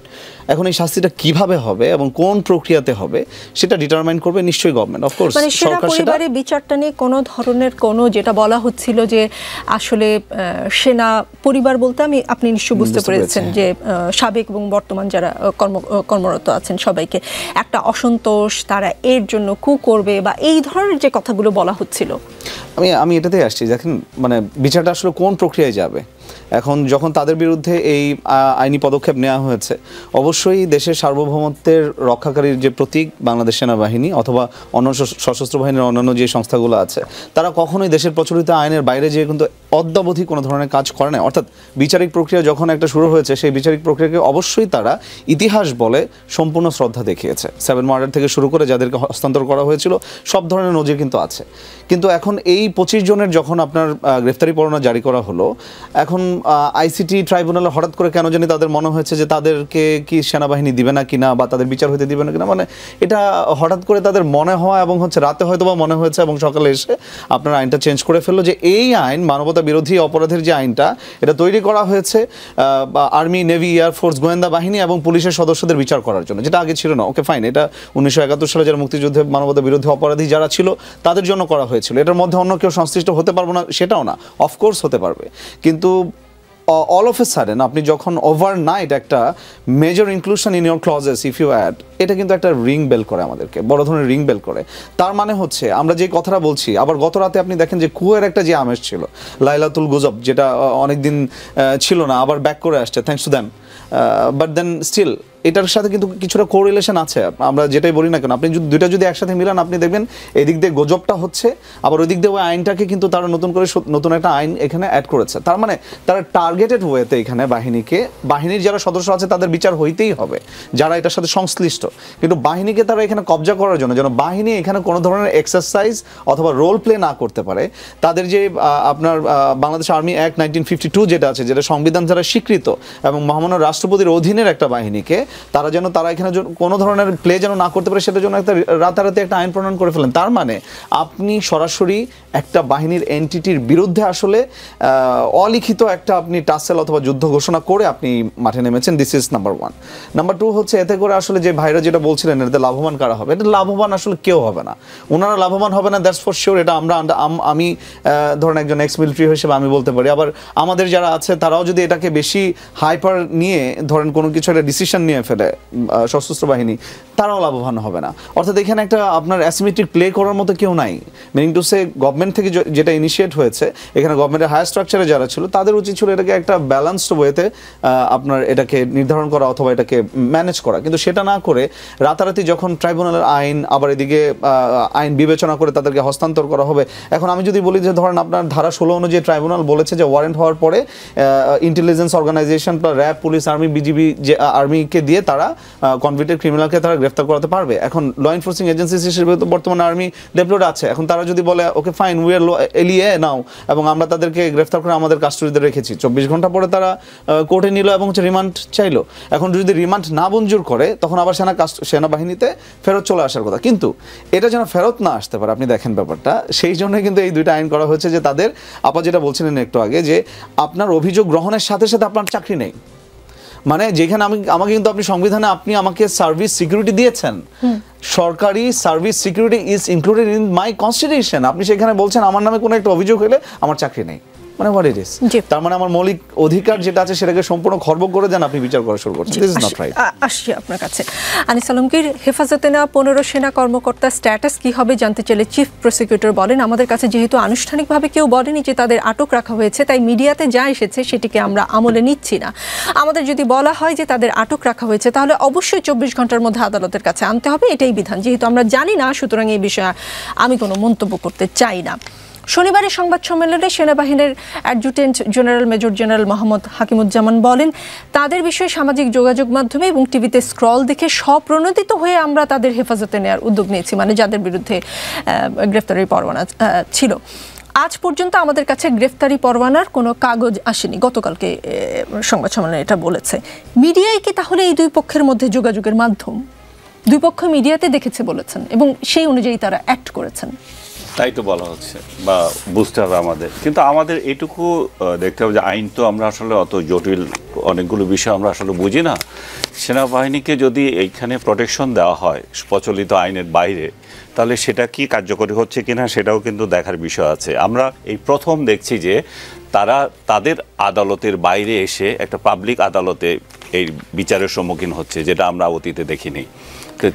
এখন এই শাস্তিটা কিভাবে হবে এবং কোন প্রক্রিয়াতে হবে সেটা ডিটারমাইন করবে নিশ্চয়ই গভর্নমেন্ট। অফকোর্স মানে সেনা পরিবারের বিচারটা নিয়ে কোনো ধরনের কোনো যেটা বলা হচ্ছিল যে আসলে সেনা পরিবার বলতে আপনি নিশ্চয়ই বুঝতে পেরেছেন যে সাবেক এবং বর্তমান যারা কর্মরত আছেন সবাইকে একটা অসন্তোষ, তারা এর জন্য কু করবে বা এই ধরনের যে কথাগুলো বলা হচ্ছিল। আমি এটাতেই আসছি, দেখেন মানে বিচারটা আসলে কোন প্রক্রিয়ায় যাবে। এখন যখন তাদের বিরুদ্ধে এই আইনি পদক্ষেপ নেওয়া হয়েছে, অবশ্যই দেশের সার্বভৌমত্বের রক্ষাকারীর যে প্রতীক বাংলাদেশ সেনাবাহিনী অথবা অন্য সশস্ত্র বাহিনীর অন্যান্য যে সংস্থাগুলো আছে, তারা কখনোই দেশের প্রচলিত আইনের বাইরে যেয়ে কিন্তু অদ্যাবধি কোনো ধরনের কাজ করে না। অর্থাৎ বিচারিক প্রক্রিয়া যখন একটা শুরু হয়েছে, সেই বিচারিক প্রক্রিয়াকে অবশ্যই তারা ইতিহাস বলে সম্পূর্ণ শ্রদ্ধা দেখিয়েছে। 7 মার্ডার থেকে শুরু করে যাদেরকে হস্তান্তর করা হয়েছিল সব ধরনের নজির কিন্তু আছে। কিন্তু এখন এই 25 জনের যখন আপনার গ্রেফতারি পরোয়ানা জারি করা হলো, এখন আইসিটি ট্রাইব্যুনালে হঠাৎ করে কেন জানি তাদের মনে হয়েছে যে তাদেরকে কি সেনাবাহিনী দিবে না কিনা বা তাদের বিচার হতে দিবে না কিনা, মানে এটা হঠাৎ করে তাদের মনে হওয়া এবং হচ্ছে রাতে হয়তো বা মনে হয়েছে এবং সকালে এসে আপনার আইনটা চেঞ্জ করে ফেললো যে এই আইন মানবতা বিরোধী অপরাধের যে আইনটা এটা তৈরি করা হয়েছে আর্মি, নেভি, এয়ারফোর্স, গোয়েন্দা বাহিনী এবং পুলিশের সদস্যদের বিচার করার জন্য, যেটা আগে ছিল না। ওকে ফাইন, এটা 1971 সালে যারা মুক্তিযুদ্ধে মানবতা বিরোধী অপরাধী যারা ছিল তাদের জন্য করা হয়েছিল। এটার মধ্যে অন্য কেউ সংশ্লিষ্ট হতে পারবো না সেটাও না, অফকোর্স হতে পারবে। কিন্তু অল অফ এ সাডেন আপনি যখন ওভারনাইট একটা major inclusion in your clauses if you add, এটা কিন্তু একটা রিং বেল করে আমাদেরকে, বড় ধরনের রিং বেল করে। তার মানে হচ্ছে আমরা যে কথাটা বলছি, আবার গত রাতে আপনি দেখেন যে কুয়ের একটা যে আমেজ ছিল লাইলাতুল গুজব, যেটা অনেকদিন ছিল না, আবার ব্যাক করে আসছে thanks to them, but then still এটার সাথে কিন্তু কিছুটা কোরিলেশন আছে। আমরা যেটাই বলি না কেন, আপনি দুইটা যদি একসাথে মিলান, আপনি দেখবেন এদিক দিয়ে গুজবটা হচ্ছে, আবার ওই দিক দিয়ে ওই আইনটাকে কিন্তু তারা নতুন করে নতুন একটা আইন এখানে অ্যাড করেছে। তার মানে তারা টার্গেটেড ওয়েতে এখানে বাহিনীর যারা সদস্য আছে তাদের বিচার হইতেই হবে, যারা এটার সাথে সংশ্লিষ্ট। কিন্তু বাহিনীকে তারা এখানে কবজা করার জন্য, যেন বাহিনী এখানে কোনো ধরনের এক্সারসাইজ অথবা রোল প্লে না করতে পারে, তাদের যে আপনার বাংলাদেশ আর্মি অ্যাক্ট 1952 যেটা আছে, যেটা সংবিধান দ্বারা স্বীকৃত এবং মহামান্য রাষ্ট্রপতির অধীনের একটা বাহিনীকে তারা এখানে কোনো ধরনের প্লে যেন না করতে পারে, সেটার জন্য একটা রাতারাতি একটা আইন প্রণয়ন করে ফেলেন। তার মানে আপনি সরাসরি একটা বাহিনীর এন্টিটির বিরুদ্ধে আসলে অলিখিত একটা আপনি টাসেল অথবা যুদ্ধ ঘোষণা করে আপনি মাঠে নেমেছেন। This is number 1। নাম্বার 2 হচ্ছে এতে করে আসলে যে ভাইরা যেটা বলছিলেন এতে লাভবান কারা হবে, এটা লাভবান আসলে কেউ হবে না, ওনারা লাভবান হবে না, দ্যাটস ফর শিওর। এটা আমি ধরেন একজন এক্স মিলিটারি হিসেবে আমি বলতে পারি। আবার আমাদের যারা আছে তারাও যদি এটাকে বেশি হাইপার নিয়ে ধরেন কোনো কিছু একটা ডিসিশন নিয়ে ফেলে সশস্ত্র বাহিনী, তারাও লাভবান হবে না। অর্থাৎ এখানে একটা আপনার অ্যাসিমেট্রিক প্লে করার মতো কেউ নাই। মিনিং টু সে গভর্নমেন্ট থেকে যেটা ইনিশিয়েট হয়েছে, এখানে গভর্নমেন্টের হায়ার স্ট্রাকচারে যারা ছিল তাদের উচিত ছিল এটাকে একটা ব্যালেন্সড ওয়েতে আপনার এটাকে নির্ধারণ করা অথবা এটাকে ম্যানেজ করা। কিন্তু সেটা না করে রাতারাতি যখন ট্রাইব্যুনালের আইন, আবার এদিকে আইন বিবেচনা করে তাদেরকে হস্তান্তর করা হবে। এখন আমি যদি বলি যে ধরেন আপনার ধারা 16 অনুযায়ী ট্রাইব্যুনাল বলেছে যে ওয়ারেন্ট হওয়ার পরে intelligence organization, RAB, police, army, BGB, যে আর্মিকে দিয়ে তারা কনভিক্টেড ক্রিমিনালকে তারা গ্রেফতার করাতে পারবে। এখন ল এনফোর্সিং এজেন্সিস হিসেবে তো বর্তমানে আর্মি ডেভেলপড আছে। এখন তারা যদি বলে ওকে ফাইন, উই আর এলিয়ে নাও, এবং আমরা তাদেরকে গ্রেফতার করে আমাদের কাস্টডিতে রেখেছি, 24 ঘন্টা পরে তারা কোর্টে নিল এবং রিমান্ড চাইলো। এখন যদি রিমান্ড না মঞ্জুর করে, তখন আবার সেনাবাহিনীতে ফেরত চলে আসার কথা। কিন্তু এটা যেন ফেরত না আসতে পারে, আপনি দেখেন ব্যাপারটা, সেই জন্য কিন্তু এই দুইটা আইন করা হয়েছে যে তাদের, আপা যেটা বলছিলেন একটু আগে, যে আপনার অভিযোগ গ্রহণের সাথে সাথে আপনার চাকরি নেই। মানে যেখানে আমাকে কিন্তু আপনি সংবিধানে আপনি আমাকে সার্ভিস সিকিউরিটি দিয়েছেন, সরকারি service security is included in my constitution, আপনি সেখানে বলছেন আমার নামে কোনো একটা অভিযোগ হলে আমার চাকরি নেই। মানে হোয়াট ইট ইজ, তার মানে আমার মৌলিক অধিকার যেটা আছে সেটাকে সম্পূর্ণ খর্ব করে দেন আপনি বিচার করা শুরু করছেন। This is not right. আসছি আপনার কাছে। আনিস আলমগীর, হেফাজতে নেওয়া 15 সেনা কর্মকর্তার স্ট্যাটাস কি হবে জানতে চাইলে চিফ প্রসিকিউটর বলেন, আমাদের কাছে যেহেতু আনুষ্ঠানিকভাবে কেউ বলেনি যে তাদের আটক রাখা হয়েছে, তাই মিডিয়াতে যা এসেছে সেটিকে আমরা আমলে নিচ্ছি না। আমাদের যদি বলা হয় যে তাদের আটক রাখা হয়েছে, তাহলে অবশ্যই 24 ঘন্টার মধ্যে আদালতের কাছে আনতে হবে, এটাই বিধান। যেহেতু আমরা জানি না, সুতরাং এই বিষয়ে আমি কোনো মন্তব্য করতে চাই না। শনিবারের সংবাদ সম্মেলনে সেনাবাহিনীর adjutant general major general Mohammad Hakimuzzaman বলেন, তাদের বিষয়ে সামাজিক যোগাযোগ মাধ্যমে এবং টিভিতে স্ক্রল দেখে স্বপ্রণোদিত হয়ে আমরা তাদের হেফাজতে নেওয়ার উদ্যোগ নিয়েছি, মানে যাদের বিরুদ্ধে গ্রেফতারি পরোয়ানা ছিল। আজ পর্যন্ত আমাদের কাছে গ্রেফতারি পরোয়ানার কোনো কাগজ আসেনি, গতকালকে সংবাদ সম্মেলনে এটা বলেছে। মিডিয়াই কি তাহলে এই দুই পক্ষের মধ্যে যোগাযোগের মাধ্যম? দুই পক্ষ মিডিয়াতে দেখেছে বলেছেন এবং সেই অনুযায়ী তারা অ্যাক্ট করেছেন, তাই তো বলা হচ্ছে বা বুঝতে হবে আমাদের। কিন্তু আমাদের এটুকু দেখতে হবে যে আইন তো আমরা আসলে অত জটিল অনেকগুলো বিষয় আমরা আসলে বুঝি না। সেনাবাহিনীকে যদি এইখানে প্রোটেকশন দেওয়া হয় প্রচলিত আইনের বাইরে, তাহলে সেটা কি কার্যকরী হচ্ছে কিনা সেটাও কিন্তু দেখার বিষয় আছে। আমরা এই প্রথম দেখছি যে তারা তাদের আদালতের বাইরে এসে একটা পাবলিক আদালতে এই বিচারের সম্মুখীন হচ্ছে, যেটা আমরা অতীতে দেখিনি।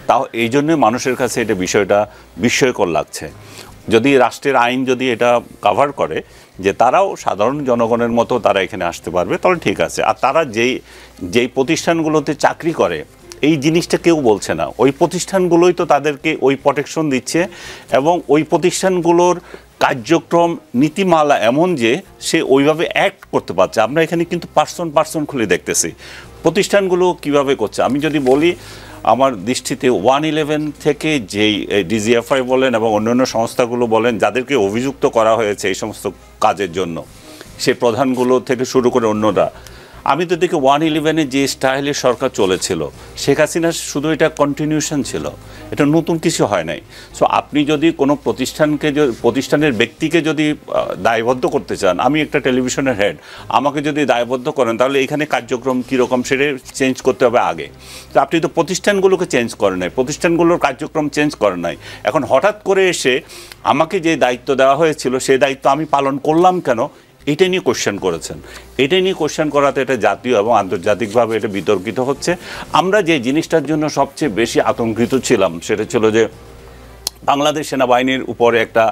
তাও এই জন্য মানুষের কাছে এটা বিষয়টা বিস্ময়কর লাগছে। যদি রাষ্ট্রের আইন যদি এটা কভার করে যে তারাও সাধারণ জনগণের মতো তারা এখানে আসতে পারবে, তাহলে ঠিক আছে। আর তারা যেই প্রতিষ্ঠানগুলোতে চাকরি করে এই জিনিসটা কেউ বলছে না, ওই প্রতিষ্ঠানগুলোই তো তাদেরকে ওই প্রোটেকশন দিচ্ছে, এবং ওই প্রতিষ্ঠানগুলোর কার্যক্রম নীতিমালা এমন যে সে ওইভাবে অ্যাক্ট করতে পারছে। আমরা এখানে কিন্তু পার্সন খুলে দেখতেছি প্রতিষ্ঠানগুলো কিভাবে করছে। আমি যদি বলি, আমার দৃষ্টিতে 111 থেকে যেই ডিজিএফআই বলেন এবং অন্যান্য সংস্থাগুলো বলেন যাদেরকে অভিযুক্ত করা হয়েছে এই সমস্ত কাজের জন্য, সেই প্রধানগুলো থেকে শুরু করে অন্যরা, আমি তো দেখি 111-এ যে স্টাইলে সরকার চলেছিল, শেখ হাসিনার শুধু এটা কন্টিনিউশন ছিল, এটা নতুন কিছু হয় নাই। সো আপনি যদি কোনো প্রতিষ্ঠানের ব্যক্তিকে যদি দায়বদ্ধ করতে চান, আমি একটা টেলিভিশনের হেড, আমাকে যদি দায়বদ্ধ করেন, তাহলে এখানে কার্যক্রম কীরকম সেটা চেঞ্জ করতে হবে আগে। তো আপনি তো প্রতিষ্ঠানগুলোকে চেঞ্জ করেন নাই, প্রতিষ্ঠানগুলোর কার্যক্রম চেঞ্জ করেন নাই। এখন হঠাৎ করে এসে আমাকে যে দায়িত্ব দেওয়া হয়েছিল সেই দায়িত্ব আমি পালন করলাম কেন, এটা নিয়ে কোশ্চেন করেছেন। এটা নিয়ে কোশ্চেন করাতে এটা জাতীয় এবং আন্তর্জাতিকভাবে এটা বিতর্কিত হচ্ছে। আমরা যে জিনিসটার জন্য সবচেয়ে বেশি আতঙ্কিত ছিলাম সেটা ছিল যে বাংলাদেশ সেনাবাহিনীর উপরে একটা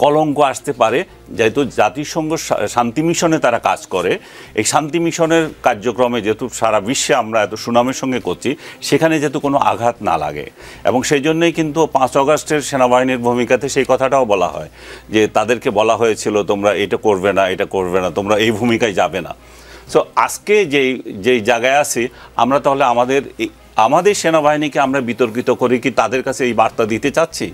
কলঙ্ক আসতে পারে, যেহেতু জাতিসংঘ শান্তি মিশনে তারা কাজ করে। এই শান্তি মিশনের কার্যক্রমে যেহেতু সারা বিশ্বে আমরা এত সুনামের সঙ্গে করছি, সেখানে যেহেতু কোনো আঘাত না লাগে, এবং সেই জন্যই কিন্তু 5 আগস্টের সেনাবাহিনীর ভূমিকাতে সেই কথাটাও বলা হয় যে তাদেরকে বলা হয়েছিল তোমরা এটা করবে না, এটা করবে না, তোমরা এই ভূমিকায় যাবে না। সো আজকে যেই জায়গায় আছি আমরা, তাহলে আমাদের সেনাবাহিনীকে আমরা বিতর্কিত করি কি তাদের কাছে এই বার্তা দিতে চাচ্ছি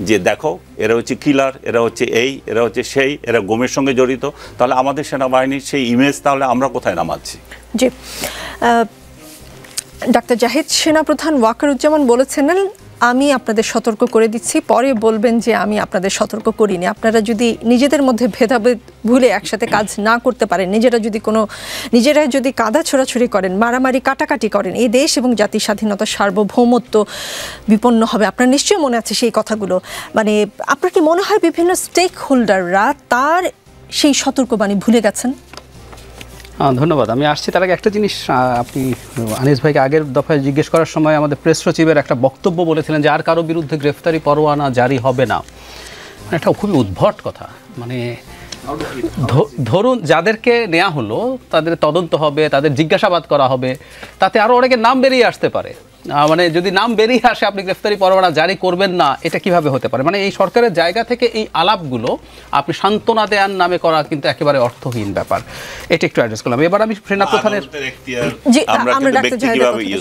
যে দেখো এরা হচ্ছে কিলার, এরা হচ্ছে এরা হচ্ছে সেই, এরা গুমের সঙ্গে জড়িত? তাহলে আমাদের সেনাবাহিনীর সেই ইমেজ তাহলে আমরা কোথায় নামাচ্ছি? জি, ডাক্তার জাহিদ, সেনাপ্রধান ওয়াকারুজ্জামান বলেছেন আমি আপনাদের সতর্ক করে দিচ্ছি, পরে বলবেন যে আমি আপনাদের সতর্ক করিনি। আপনারা যদি নিজেদের মধ্যে ভেদাভেদ ভুলে একসাথে কাজ না করতে পারেন, নিজেরা যদি কাদা ছোড়াছুড়ি করেন, মারামারি কাটাকাটি করেন, এই দেশ এবং জাতির স্বাধীনতা সার্বভৌমত্ব বিপন্ন হবে। আপনার নিশ্চয়ই মনে আছে সেই কথাগুলো। মানে আপনার কি মনে হয় বিভিন্ন স্টেক হোল্ডাররা তার সেই সতর্কবাণী ভুলে গেছেন? ধন্যবাদ। আমি আসছি তার আগে একটা জিনিস, আপনি আনিস ভাইকে আগের দফায় জিজ্ঞেস করার সময় আমাদের প্রেস সচিবের একটা বক্তব্য বলেছিলেন যে আর কারো বিরুদ্ধে গ্রেফতারি পরোয়ানা জারি হবে না। একটা খুবই উদ্ভট কথা। মানে ধরুন যাদেরকে নেওয়া হলো তাদের তদন্ত হবে, তাদের জিজ্ঞাসাবাদ করা হবে, তাতে আরও অনেকের নাম বেরিয়ে আসতে পারে। মানে যদি নাম বেরিয়ে আসে আপনি গ্রেফতারি পরোয়ানা জারি করবেন না, এটা কিভাবে হতে পারে? মানে এই সরকারের জায়গা থেকে এই আলাপগুলো আপনি সান্ত্বনা দেওয়ার নামে করা কিন্তু একেবারে অর্থহীন ব্যাপার। এটা একটু অ্যাড্রেস করলাম। এবার আমি সেনাপ্রধানের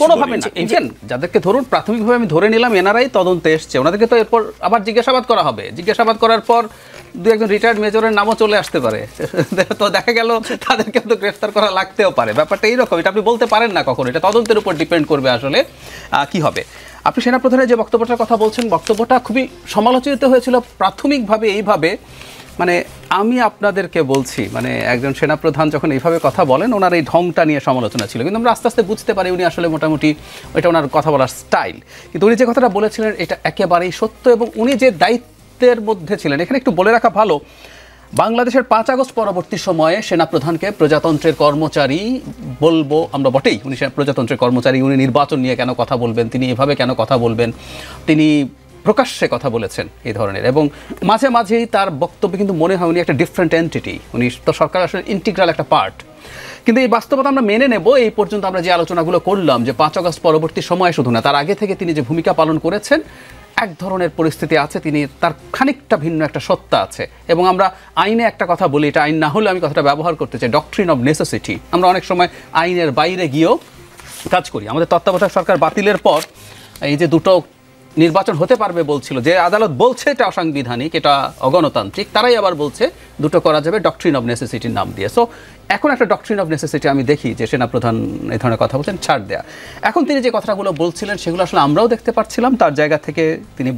কোনোভাবে না, ইভেন যাদেরকে ধরুন প্রাথমিকভাবে আমি ধরে নিলাম এনআরআই তদন্তে এসছে, ওনাদেরকে তো এরপর আবার জিজ্ঞাসাবাদ করা হবে। জিজ্ঞাসাবাদ করার পর দু একজন রিটায়ার্ড মেজরের নামও চলে আসতে পারে, তো দেখা গেল তাদেরকে তো গ্রেফতার করা লাগতেও পারে। ব্যাপারটা এইরকম, এটা আপনি বলতে পারেন না কখন, এটা তদন্তের উপর ডিপেন্ড করবে আসলে কি হবে। আপনি সেনাপ্রধানের যে বক্তব্যটার কথা বলছেন, বক্তব্যটা খুবই সমালোচিত হয়েছিল প্রাথমিকভাবে এইভাবে। মানে আমি আপনাদেরকে বলছি, মানে একজন সেনাপ্রধান যখন এইভাবে কথা বলেন, ওনার এই ঢংটা নিয়ে সমালোচনা ছিল, কিন্তু আমরা আস্তে আস্তে বুঝতে পারি উনি আসলে মোটামুটি এটা ওনার কথা বলার স্টাইল। কিন্তু উনি যে কথাটা বলেছিলেন এটা একেবারেই সত্য, এবং উনি যে দায়িত্বের মধ্যে ছিলেন, এখানে একটু বলে রাখা ভালো, বাংলাদেশের 5 আগস্ট পরবর্তী সময়ে সেনাপ্রধানকে প্রজাতন্ত্রের কর্মচারী বলবো আমরা বটেই। উনি প্রজাতন্ত্রের কর্মচারী, উনি নির্বাচন নিয়ে কেন কথা বলবেন, তিনি এভাবে কেন কথা বলবেন, তিনি প্রকাশ্যে কথা বলেছেন এই ধরনের, এবং মাঝে মাঝেই তার বক্তব্য কিন্তু মনে হয় উনি একটা ডিফারেন্ট এন্টিটি, উনি তো সরকার আসলে ইন্টিগ্রাল একটা পার্ট। কিন্তু এই বাস্তবতা আমরা মেনে নেব। এই পর্যন্ত আমরা যে আলোচনাগুলো করলাম যে 5 আগস্ট পরবর্তী সময়ে শুধু না, তার আগে থেকে তিনি যে ভূমিকা পালন করেছেন, এক ধরনের পরিস্থিতি আছে, তিনি তার খানিকটা ভিন্ন একটা সত্তা আছে। এবং আমরা আইনে একটা কথা বলি, এটা আইন না হলে আমি কথাটা ব্যবহার করতে চাই, ডক্ট্রিন অফ নেসেসিটি। আমরা অনেক সময় আইনের বাইরে গিয়েও কাজ করি। আমাদের তত্ত্বাবধায়ক সরকার বাতিলের পর এই যে দুটো নির্বাচন হতে পারবে বলছিল, যে আদালত বলছে এটা অসাংবিধানিক, এটা অগণতান্ত্রিক, তারাই আবার বলছে দুটো করা যাবে ডক্ট্রিন অফ নেসেসিটির নাম দিয়ে। সো এখন একটা ডক্ট্রিন অফ নেসেসিটি আমি দেখি যে সেনাপ্রধান এই ধরনের কথা বলছেন, ছাড় দেয়া। এখন তিনি যে কথাগুলো বলছিলেন সেগুলো আসলে আমরাও দেখতে পাচ্ছিলাম। তার জায়গা থেকে তিনি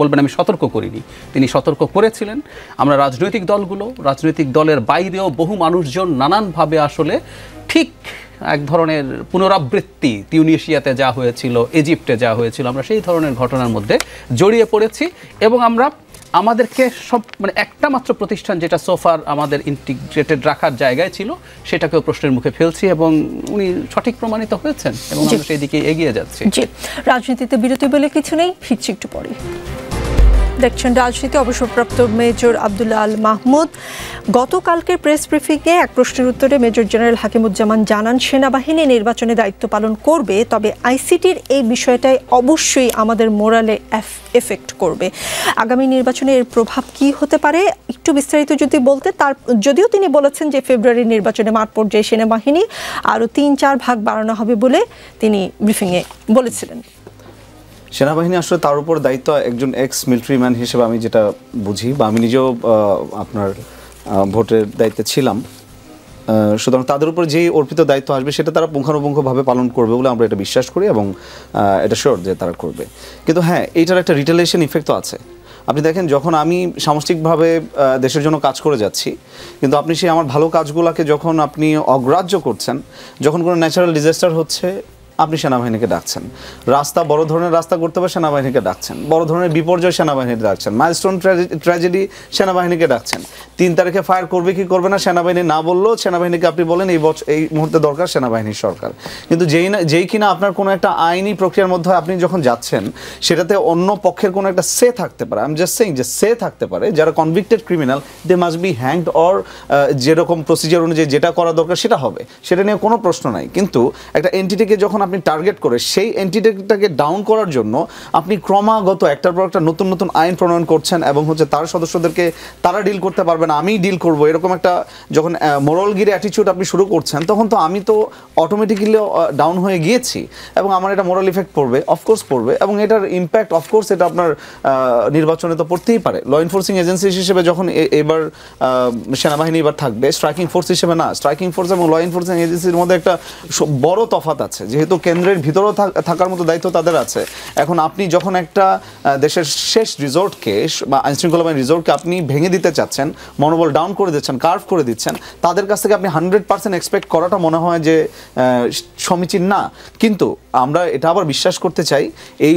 বলবেন আমি সতর্ক করিনি, তিনি সতর্ক করেছিলেন। আমরা রাজনৈতিক দলের বাইরেও বহু মানুষজন নানানভাবে আসলে ঠিক এক ধরনের পুনরাবৃত্তি, তিউনিশিয়াতে যা হয়েছিল, ইজিপ্টে যা হয়েছিল, আমরা সেই ধরনের ঘটনার মধ্যে জড়িয়ে পড়েছি। এবং আমাদেরকে সব মানে একটা মাত্র প্রতিষ্ঠান যেটা সোফার আমাদের ইন্টিগ্রেটেড রাখার জায়গায় ছিল, সেটাকেও প্রশ্নের মুখে ফেলছি, এবং উনি সঠিক প্রমাণিত হয়েছেন, এবং আমরা সেই দিকে এগিয়ে যাচ্ছি। রাজনীতিতে বিরতি বলে কিছু নেই, ফিরছি একটু পরে। দেখছেন রাজনীতি। অবসরপ্রাপ্ত মেজর আব্দুল্লাহ আল মাহমুদ গতকালকের প্রেস ব্রিফিংয়ে এক প্রশ্নের উত্তরে মেজর জেনারেল হাকিমুজ্জামান জানান, সেনাবাহিনী নির্বাচনে দায়িত্ব পালন করবে, তবে আইসিটির এই বিষয়টাই অবশ্যই আমাদের মোরালে এফেক্ট করবে। আগামী নির্বাচনে এর প্রভাব কি হতে পারে একটু বিস্তারিত যদি বলতে। যদিও তিনি বলেছেন যে ফেব্রুয়ারির নির্বাচনে মাঠ পর্যায়ে সেনাবাহিনী আরও 3-4 ভাগ বাড়ানো হবে বলে তিনি ব্রিফিংয়ে বলেছিলেন। সেনাবাহিনী আসলে তার উপর দায়িত্ব একজন এক্স মিলিটারি ম্যান হিসেবে আমি যেটা বুঝি, বা আমি নিজেও আপনার ভোটের দায়িত্বে ছিলাম, সুতরাং তাদের উপর যেই অর্পিত দায়িত্ব আসবে সেটা তারা পুঙ্খানুপুঙ্খভাবে পালন করবে বলে আমরা এটা বিশ্বাস করি, এবং এটা শিওর যে তারা করবে। কিন্তু হ্যাঁ, এইটার একটা রিটেলিয়েশন ইফেক্ট তো আছে। আপনি দেখেন, যখন আমি সামষ্টিকভাবে দেশের জন্য কাজ করে যাচ্ছি, কিন্তু আপনি সেই আমার ভালো কাজগুলোকে যখন আপনি অগ্রাহ্য করছেন, যখন কোনো ন্যাচারাল ডিজাস্টার হচ্ছে, আপনি সেনাবাহিনীকে ডাকছেন, রাস্তা বড় ধরনের রাস্তা করতে হবে সেনাবাহিনীকে ডাকছেন, বড় ধরনের বিপর্যয় সেনাবাহিনীকে ডাকছেন, মাইলস্টোন ট্র্যাজেডি সেনাবাহিনীকে ডাকছেন, 3 তারিখে ফায়ার করবে কি করবে না সেনাবাহিনী না বললেও সেনাবাহিনীকে আপনি বলেন এই মুহূর্তে দরকার সেনাবাহিনীর সরকার। কিন্তু যেই কিনা আপনার কোনো একটা আইনি প্রক্রিয়ার মধ্যে আপনি যখন যাচ্ছেন সেটাতে অন্য পক্ষের কোনো একটা সে থাকতে পারে, আই এম জাস্ট সেইং যে সে থাকতে পারে, যারা convicted criminal they must be hanged or যেরকম প্রসিজার অনুযায়ী যেটা করা দরকার সেটা হবে, সেটা নিয়ে কোনো প্রশ্ন নাই। কিন্তু একটা এন্টিটিকে যখন আপনি টার্গেট করে সেই এন্টিটিটাকে ডাউন করার জন্য আপনি ক্রমাগত একটার পর একটা নতুন নতুন আইন প্রণয়ন করছেন এবং হচ্ছে তার সদস্যদেরকে তারা ডিল করতে পারবে না আমিই ডিল করব, এরকম একটা যখন মোরালগিরি অ্যাটিটিউড আপনি শুরু করছেন তখন তো আমি তো অটোমেটিক্যালি ডাউন হয়ে গিয়েছি এবং আমার এটা মোরাল ইফেক্ট পড়বে, অফকোর্স পড়বে, এবং এটার ইম্প্যাক্ট অফকোর্স এটা আপনার নির্বাচনে তো পড়তেই পারে। ল এনফোর্সিং এজেন্সি হিসেবে যখন এবার সেনাবাহিনী এবার থাকবে, স্ট্রাইকিং ফোর্স হিসেবে না, স্ট্রাইকিং ফোর্স এবং ল এনফোর্সিং এজেন্সির মধ্যে একটা বড় তফাৎ আছে, যেহেতু কেন্দ্রের ভিতরেও থাকার মতো দায়িত্ব তাদের আছে। এখন আপনি যখন একটা দেশের শেষ রিসোর্টকে বা আইনশৃঙ্খলা বাহিনীর রিসোর্টকে আপনি ভেঙে দিতে চাচ্ছেন, মনোবল ডাউন করে দিচ্ছেন, কার্ভ করে দিচ্ছেন, তাদের কাছ থেকে আপনি 100% এক্সপেক্ট করাটা মনে হয় যে সমীচীন না। কিন্তু আমরা এটা আবার বিশ্বাস করতে চাই এই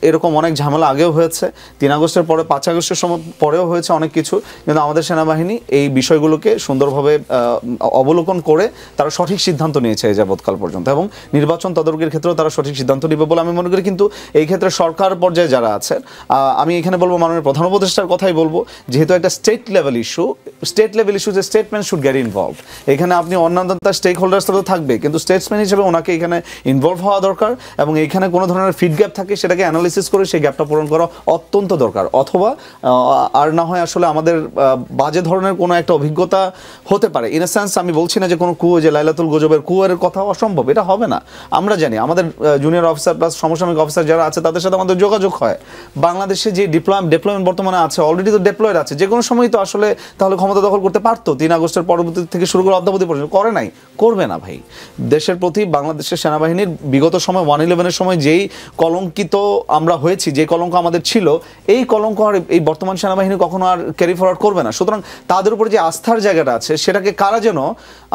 এরকম অনেক ঝামেলা আগেও হয়েছে, 3 আগস্টের পরে 5 আগস্টের সময় পরেও হয়েছে অনেক কিছু, কিন্তু আমাদের সেনাবাহিনী এই বিষয়গুলোকে সুন্দরভাবে অবলোকন করে তারা সঠিক সিদ্ধান্ত নিয়েছে এই যাবৎকাল পর্যন্ত, এবং নির্বাচন তদারকির ক্ষেত্রেও তারা সঠিক সিদ্ধান্ত নেবে বলে আমি মনে করি। কিন্তু এই ক্ষেত্রে সরকার পর্যায়ে যারা আছে, আমি এখানে বলবো মাননীয় প্রধান উপদেষ্টার কথাই বলবো, যেহেতু একটা স্টেট লেভেল ইস্যু যে স্টেটমেন্ট শুড গেট ইনভলভ। এখানে আপনি অন্যান্য স্টেক হোল্ডার্স তো থাকবে, কিন্তু স্টেটসম্যান হিসেবে ওনাকে এখানে ইনভলভ হওয়া দরকার, এবং এইখানে কোনো ধরনের ফিড গ্যাপ থাকে সেটাকে অ্যানালিসিস করে সেই গ্যাপটা পূরণ করা অত্যন্ত দরকার। অথবা আর না হয় আসলে আমাদের বাজে ধরনের কোনো একটা অভিজ্ঞতা হতে পারে। ইন এ সেন্স আমি বলছি না যে কোনো কুয়ো, যে লাইলাতুল গুজবের কুয়োর কথা অসম্ভব, এটা হবে না। আমরা জানি আমাদের জুনিয়র অফিসার প্লাস সমসাময়িক অফিসার যারা আছে তাদের সাথে আমাদের যোগাযোগ হয়। বাংলাদেশে যে ডিপ্লয়মেন্ট বর্তমানে আছে, অলরেডি তো ডিপ্লয়েড আছে, যে কোনো সময় তো আসলে তাহলে ক্ষমতা দখল করতে পারতো। 3 আগস্টের পরবর্তী থেকে শুরু করে অদ্যাবধি পর্যন্ত করে নাই, করবে না ভাই। দেশের প্রতি বাংলাদেশের সেনাবাহিনীর বিগত সময় 111-এর সময় যেই কলঙ্কিত আমরা হয়েছি, যে কলঙ্ক আমাদের ছিল, এই কলঙ্ক আর এই বর্তমান সেনাবাহিনী কখনো আর ক্যারি ফরওয়ার্ড করবে না। সুতরাং তাদের উপরে যে আস্থার জায়গাটা আছে সেটাকে কারা যেন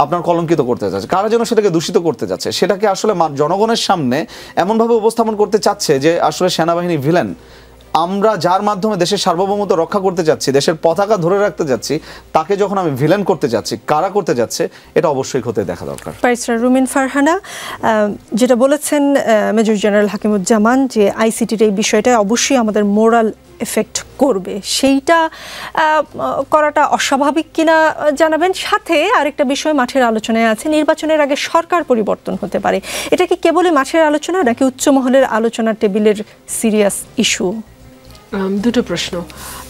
আপনার কলঙ্কিত করতে যাচ্ছে, কারা যেন সেটাকে দূষিত করতে যাচ্ছে, সেটাকে আসলে জনগণের সামনে এমনভাবে উপস্থাপন করতে চাচ্ছে যে আসলে সেনাবাহিনী ভিলেন। আমরা যার মাধ্যমে দেশের সার্বভৌমত্ব রক্ষা করতে যাচ্ছি, দেশের পতাকা ধরে রাখতে যাচ্ছি, তাকে যখন আমি ভিলেন করতে যাচ্ছি, কারা করতে যাচ্ছে, এটা অবশ্যই হতে দেখা দরকার। ব্যারিস্টার রুমিন ফারহানা যেটা বলেছেন মেজর জেনারেল হাকিমুজ্জামান, যে আইসিটির এই বিষয়টা অবশ্যই আমাদের মোরাল এফেক্ট করবে, সেইটা করাটা অস্বাভাবিক কিনা জানাবেন। সাথে আরেকটা বিষয় মাঠের আলোচনায় আছে, নির্বাচনের আগে সরকার পরিবর্তন হতে পারে। এটা কি কেবলই মাঠের আলোচনা নাকি উচ্চ মহলের আলোচনার টেবিলের সিরিয়াস ইস্যু? দুটো প্রশ্ন।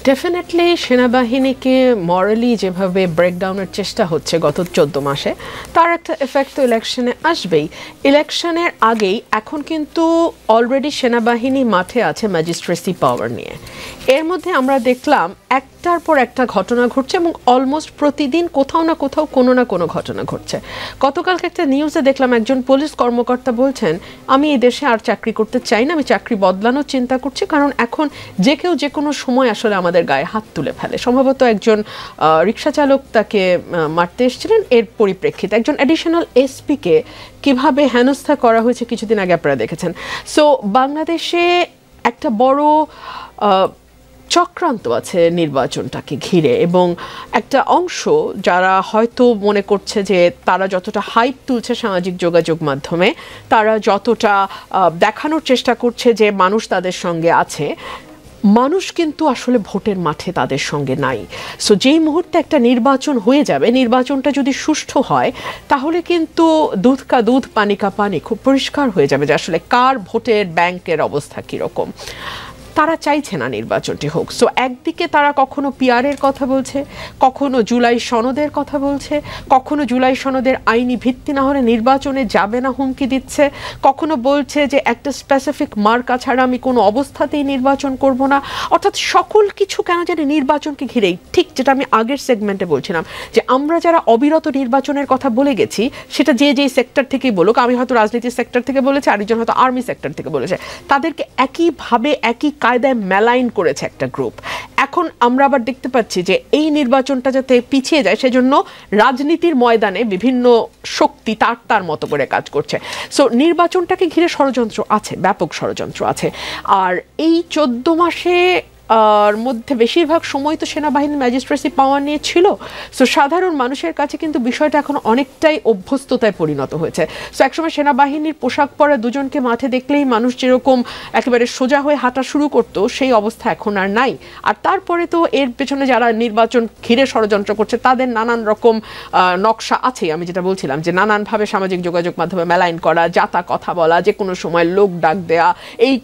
ডেফিনেটলি সেনাবাহিনীকে মরালি যেভাবে ব্রেকডাউনের চেষ্টা হচ্ছে গত 14 মাসে, তার একটা এফেক্ট তো ইলেকশনে আসবেই। ইলেকশনের আগেই এখন কিন্তু অলরেডি সেনাবাহিনী মাঠে আছে ম্যাজিস্ট্রেসি পাওয়ার নিয়ে। এর মধ্যে আমরা দেখলাম একটার পর একটা ঘটনা ঘটছে এবং অলমোস্ট প্রতিদিন কোথাও না কোথাও কোনো না কোনো ঘটনা ঘটছে। গতকালকে একটা নিউজে দেখলাম একজন পুলিশ কর্মকর্তা বলছেন, আমি এই দেশে আর চাকরি করতে চাই না, আমি চাকরি বদলানোর চিন্তা করছি, কারণ এখন যে কেউ যে কোনো সময় আসলে আমাদের গায়ে হাত তুলে ফেলে। সম্ভবত একজন রিক্সা চালক তাকে মারতে এসেছিলেন, এর পরিপ্রেক্ষিতে একজন অ্যাডিশনাল এসপিকে কিভাবে হেনস্থা করা হয়েছে কিছুদিন আগে আপনারা দেখেছেন। সো বাংলাদেশে একটা বড় চক্রান্ত আছে নির্বাচনটাকে ঘিরে, এবং একটা অংশ যারা হয়তো মনে করছে যে তারা যতটা হাইপ তুলছে সামাজিক যোগাযোগ মাধ্যমে, তারা যতটা দেখানোর চেষ্টা করছে যে মানুষ তাদের সঙ্গে আছে, মানুষ কিন্তু আসলে ভোটের মাঠে তাদের সঙ্গে নাই। সো যেই মুহূর্তে একটা নির্বাচন হয়ে যাবে, নির্বাচনটা যদি সুষ্ঠু হয়, তাহলে কিন্তু দুধ কা দুধ পানি কা পানি খুব পরিষ্কার হয়ে যাবে যে আসলে কার ভোটের ব্যাংকের অবস্থা কীরকম। তারা চাইছে না নির্বাচনটি হোক। সো একদিকে তারা কখনো পিআরের কথা বলছে, কখনো জুলাই সনদের কথা বলছে, কখনো জুলাই সনদের আইনি ভিত্তি না হলে নির্বাচনে যাবে না হুমকি দিচ্ছে, কখনো বলছে যে একটা স্পেসিফিক মার্কা ছাড়া আমি কোনো অবস্থাতেই নির্বাচন করব না। অর্থাৎ সকল কিছু কেন জানি নির্বাচনকে ঘিরেই, ঠিক যেটা আমি আগের সেগমেন্টে বলছিলাম যে আমরা যারা অবিরত নির্বাচনের কথা বলে গেছি, সেটা যে যেই সেক্টর থেকেই বলুক, আমি হয়তো রাজনীতির সেক্টর থেকে বলেছি, আরেকজন হয়তো আর্মি সেক্টর থেকে বলেছে, তাদেরকে একইভাবে একই কায়দায় মেলাইন করেছে একটা গ্রুপ। এখন আমরা আবার দেখতে পাচ্ছি যে এই নির্বাচনটা যাতে পিছিয়ে যায় সেজন্য রাজনীতির ময়দানে বিভিন্ন শক্তি তার মতো করে কাজ করছে। সো নির্বাচনটাকে ঘিরে ষড়যন্ত্র আছে, ব্যাপক ষড়যন্ত্র আছে। আর এই 14 মাসে মধ্যে বেশিরভাগ সময় তো সেনাবাহিনীর ম্যাজিস্ট্রেসি পাওয়ার নিয়ে ছিল। সো সাধারণ মানুষের কাছে কিন্তু বিষয়টা এখন অনেকটাই অভ্যস্ততায় পরিণত হয়েছে। সো একসময় সেনাবাহিনীর পোশাক পরা দুজনকে মাঠে দেখলেই মানুষ যেরকম একেবারে সোজা হয়ে হাঁটা শুরু করতো, সেই অবস্থা এখন আর নাই। আর তারপরে তো এর পেছনে যারা নির্বাচন ঘিরে ষড়যন্ত্র করছে তাদের নানান রকম নকশা আছে। আমি যেটা বলছিলাম যে নানানভাবে সামাজিক যোগাযোগ মাধ্যমে মেলাইন করা, যাতা কথা বলা, যে কোনো সময় লোক ডাক দেয়া, এই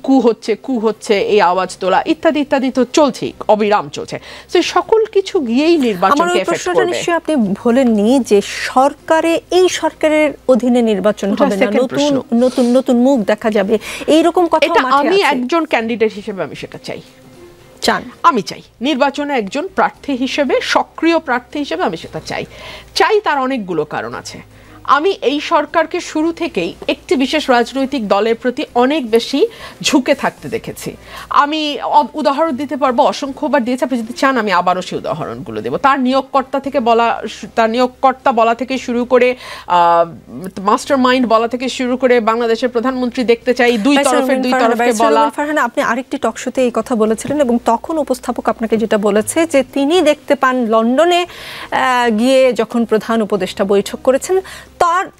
কু হচ্ছে এই আওয়াজ তোলা ইত্যাদি ইত্যাদি তো চলছেই, অবিরাম চলছে। তো সকল কিছু গিয়েই নির্বাচনকে এফেক্ট করবে। নিশ্চয়ই আপনি বলেননি যে এই সরকারের অধীনে নির্বাচন হবে না, নতুন মুখ দেখা যাবে, এইরকম কথা এটা আমি একজন ক্যান্ডিডেট হিসেবে আমি সেটা চাই। আমি চাই নির্বাচনে একজন প্রার্থী হিসেবে, সক্রিয় প্রার্থী হিসেবে আমি সেটা চাই। তার অনেকগুলো কারণ আছে। আমি এই সরকারকে শুরু থেকেই একটি বিশেষ রাজনৈতিক দলের প্রতি অনেক বেশি ঝুঁকে থাকতে দেখেছি। আমি উদাহরণ দিতে পারবো, অসংখ্যবার দিয়েছি, আপনি যদি চান আমি আবারও সেই উদাহরণগুলো দেবো। তার নিয়োগকর্তা বলা থেকে শুরু করে মাস্টার মাইন্ড বলা থেকে শুরু করে বাংলাদেশের প্রধানমন্ত্রী দেখতে চাই, দুই তরফকে বলা। ফারহানা, আপনি আরেকটি টকশোতে এই কথা বলেছিলেন এবং তখন উপস্থাপক আপনাকে যেটা বলেছে যে তিনি দেখতে পান লন্ডনে গিয়ে যখন প্রধান উপদেষ্টা বৈঠক করেছেন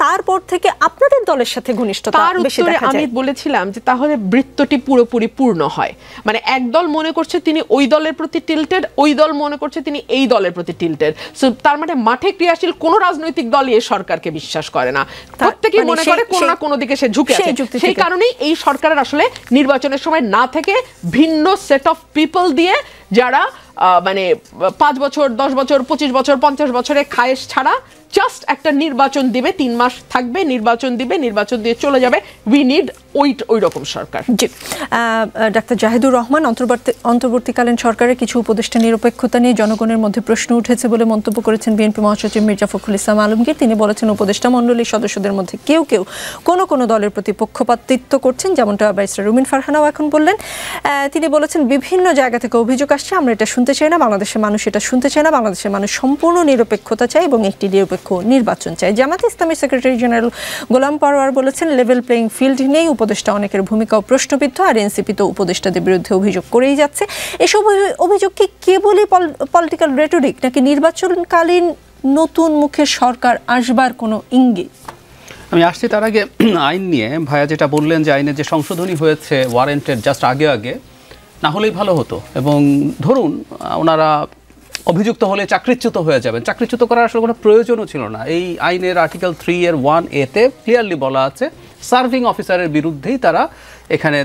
তারপর থেকে আপনাদের দলের সাথে ঘনিষ্ঠতা বেশি দেখা যায়। আমি বলেছিলাম যে তাহলে বৃত্তটি পুরোপুরি পূর্ণ হয়। মানে এক দল মনে করছে তিনি ওই দলের প্রতি টিল্টেড, ওই দল মনে করছে তিনি এই দলের প্রতি টিল্টেড। সো তার মানে মাঠে ক্রিয়াশীল কোন রাজনৈতিক দলই এই সরকারকে বিশ্বাস করে না, প্রত্যেকেই মনে করে কোন না কোনো দিকে সে ঝুঁকে আছে। সেই কারণেই এই সরকারের আসলে নির্বাচনের সময় না থেকে ভিন্ন সেট অফ পিপল দিয়ে, যারা মানে 5 বছর 10 বছর 25 বছর 50 বছরে খায়েশ ছাড়া জাস্ট একটা নির্বাচন দিবে, 3 মাস থাকবে, নির্বাচন দিবে, নির্বাচন দিয়ে চলে যাবে। উই নিড ওই রকম সরকার। জি, ডাক্তার জাহিদুর রহমান, অন্তর্বর্তীকালীন সরকারের কিছু উপদেষ্টা নিরপেক্ষতা নিয়ে জনগণের মধ্যে প্রশ্ন উঠেছে বলে মন্তব্য করেছেন বিএনপি মহাসচিব মির্জা ফখরুল ইসলাম আলমগীর। তিনি বলেছেন উপদেষ্টা মণ্ডলীর সদস্যদের মধ্যে কেউ কোনো দলের প্রতি পক্ষপাতিত্ব করছেন, যেমনটা ব্যারিস্টার রুমিন ফারহানাও এখন বললেন। তিনি বলেছেন বিভিন্ন জায়গা থেকে অভিযোগ আসছে, আমরা এটা শুনতে চাই না, বাংলাদেশের মানুষ এটা শুনতে চায় না, বাংলাদেশের মানুষ সম্পূর্ণ নিরপেক্ষতা চায় এবং একটি নিরপেক্ষ নির্বাচন চায়। জামায়াতে ইসলামীর সেক্রেটারি জেনারেল গোলাম পরোয়ার বলেছেন লেভেল প্লেইং ফিল্ড নেই, উপদেষ্টা অনেকের ভূমিকাও প্রশ্নবিদ্ধ, আর এনসিপি তো উপদেষ্টাদের বিরুদ্ধে অভিযোগ করেই যাচ্ছে। এসব অভিযোগ কি কেবলই পলিটিক্যাল রেটরিক, নাকি নির্বাচনকালীন নতুন মুখের সরকার আসবার কোনো ইঙ্গিত? আমি আসছি তার আগে আইন নিয়ে ভাইয়া যেটা বললেন যে আইনের যে সংশোধনী হয়েছে ওয়ারেন্টেড জাস্ট আগে না হলেই ভালো হতো। এবং ধরুন ওনারা অভিযুক্ত হলে চাকরিচ্যুত হয়ে যাবেন, চাকরিচ্যুত করার আসলে কোনো প্রয়োজনও ছিল না। এই আইনের আর্টিকেল 3(1)(a)তে ক্লিয়ারলি বলা আছে সার্ভিং অফিসারের বিরুদ্ধেই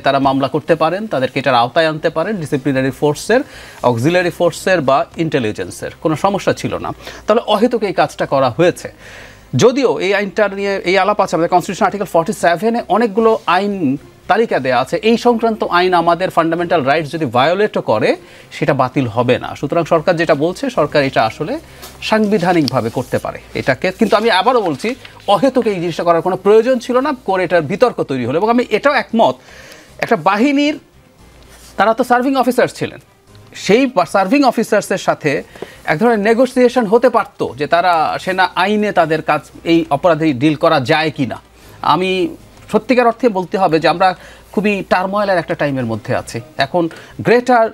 তারা মামলা করতে পারেন, তাদেরকে এটার আওতায় আনতে পারেন, ডিসিপ্লিনারি ফোর্সের, অক্সিলারি ফোর্সের বা ইন্টেলিজেন্সের, কোনো সমস্যা ছিল না। তাহলে অহেতুক এই কাজটা করা হয়েছে। যদিও এই আইনটা নিয়ে এই আলাপ আছে আমাদের কনস্টিটিউশন আর্টিকেল 47-এ অনেকগুলো আইন তালিকা দেওয়া আছে, এই সংক্রান্ত আইন আমাদের ফান্ডামেন্টাল রাইটস যদি ভায়োলেটও করে সেটা বাতিল হবে না। সুতরাং সরকার যেটা বলছে, সরকার এটা আসলে সাংবিধানিকভাবে করতে পারে এটাকে। কিন্তু আমি আবারও বলছি, অহেতুক এই জিনিসটা করার কোনো প্রয়োজন ছিল না, করে এটার বিতর্ক তৈরি হলো। এবং আমি এটাও একমত, একটা বাহিনীর তারা তো সার্ভিং অফিসার ছিলেন, সেই সার্ভিং অফিসার্সের সাথে এক ধরনের নেগোসিয়েশন হতে পারতো যে তারা সেনা আইনে তাদের কাজ এই অপরাধী ডিল করা যায় কি না। আমি সত্যিকার অর্থে বলতে হবে যে আমরা খুবই টার্ময়েলের একটা টাইমের মধ্যে আছি। এখন গ্রেটার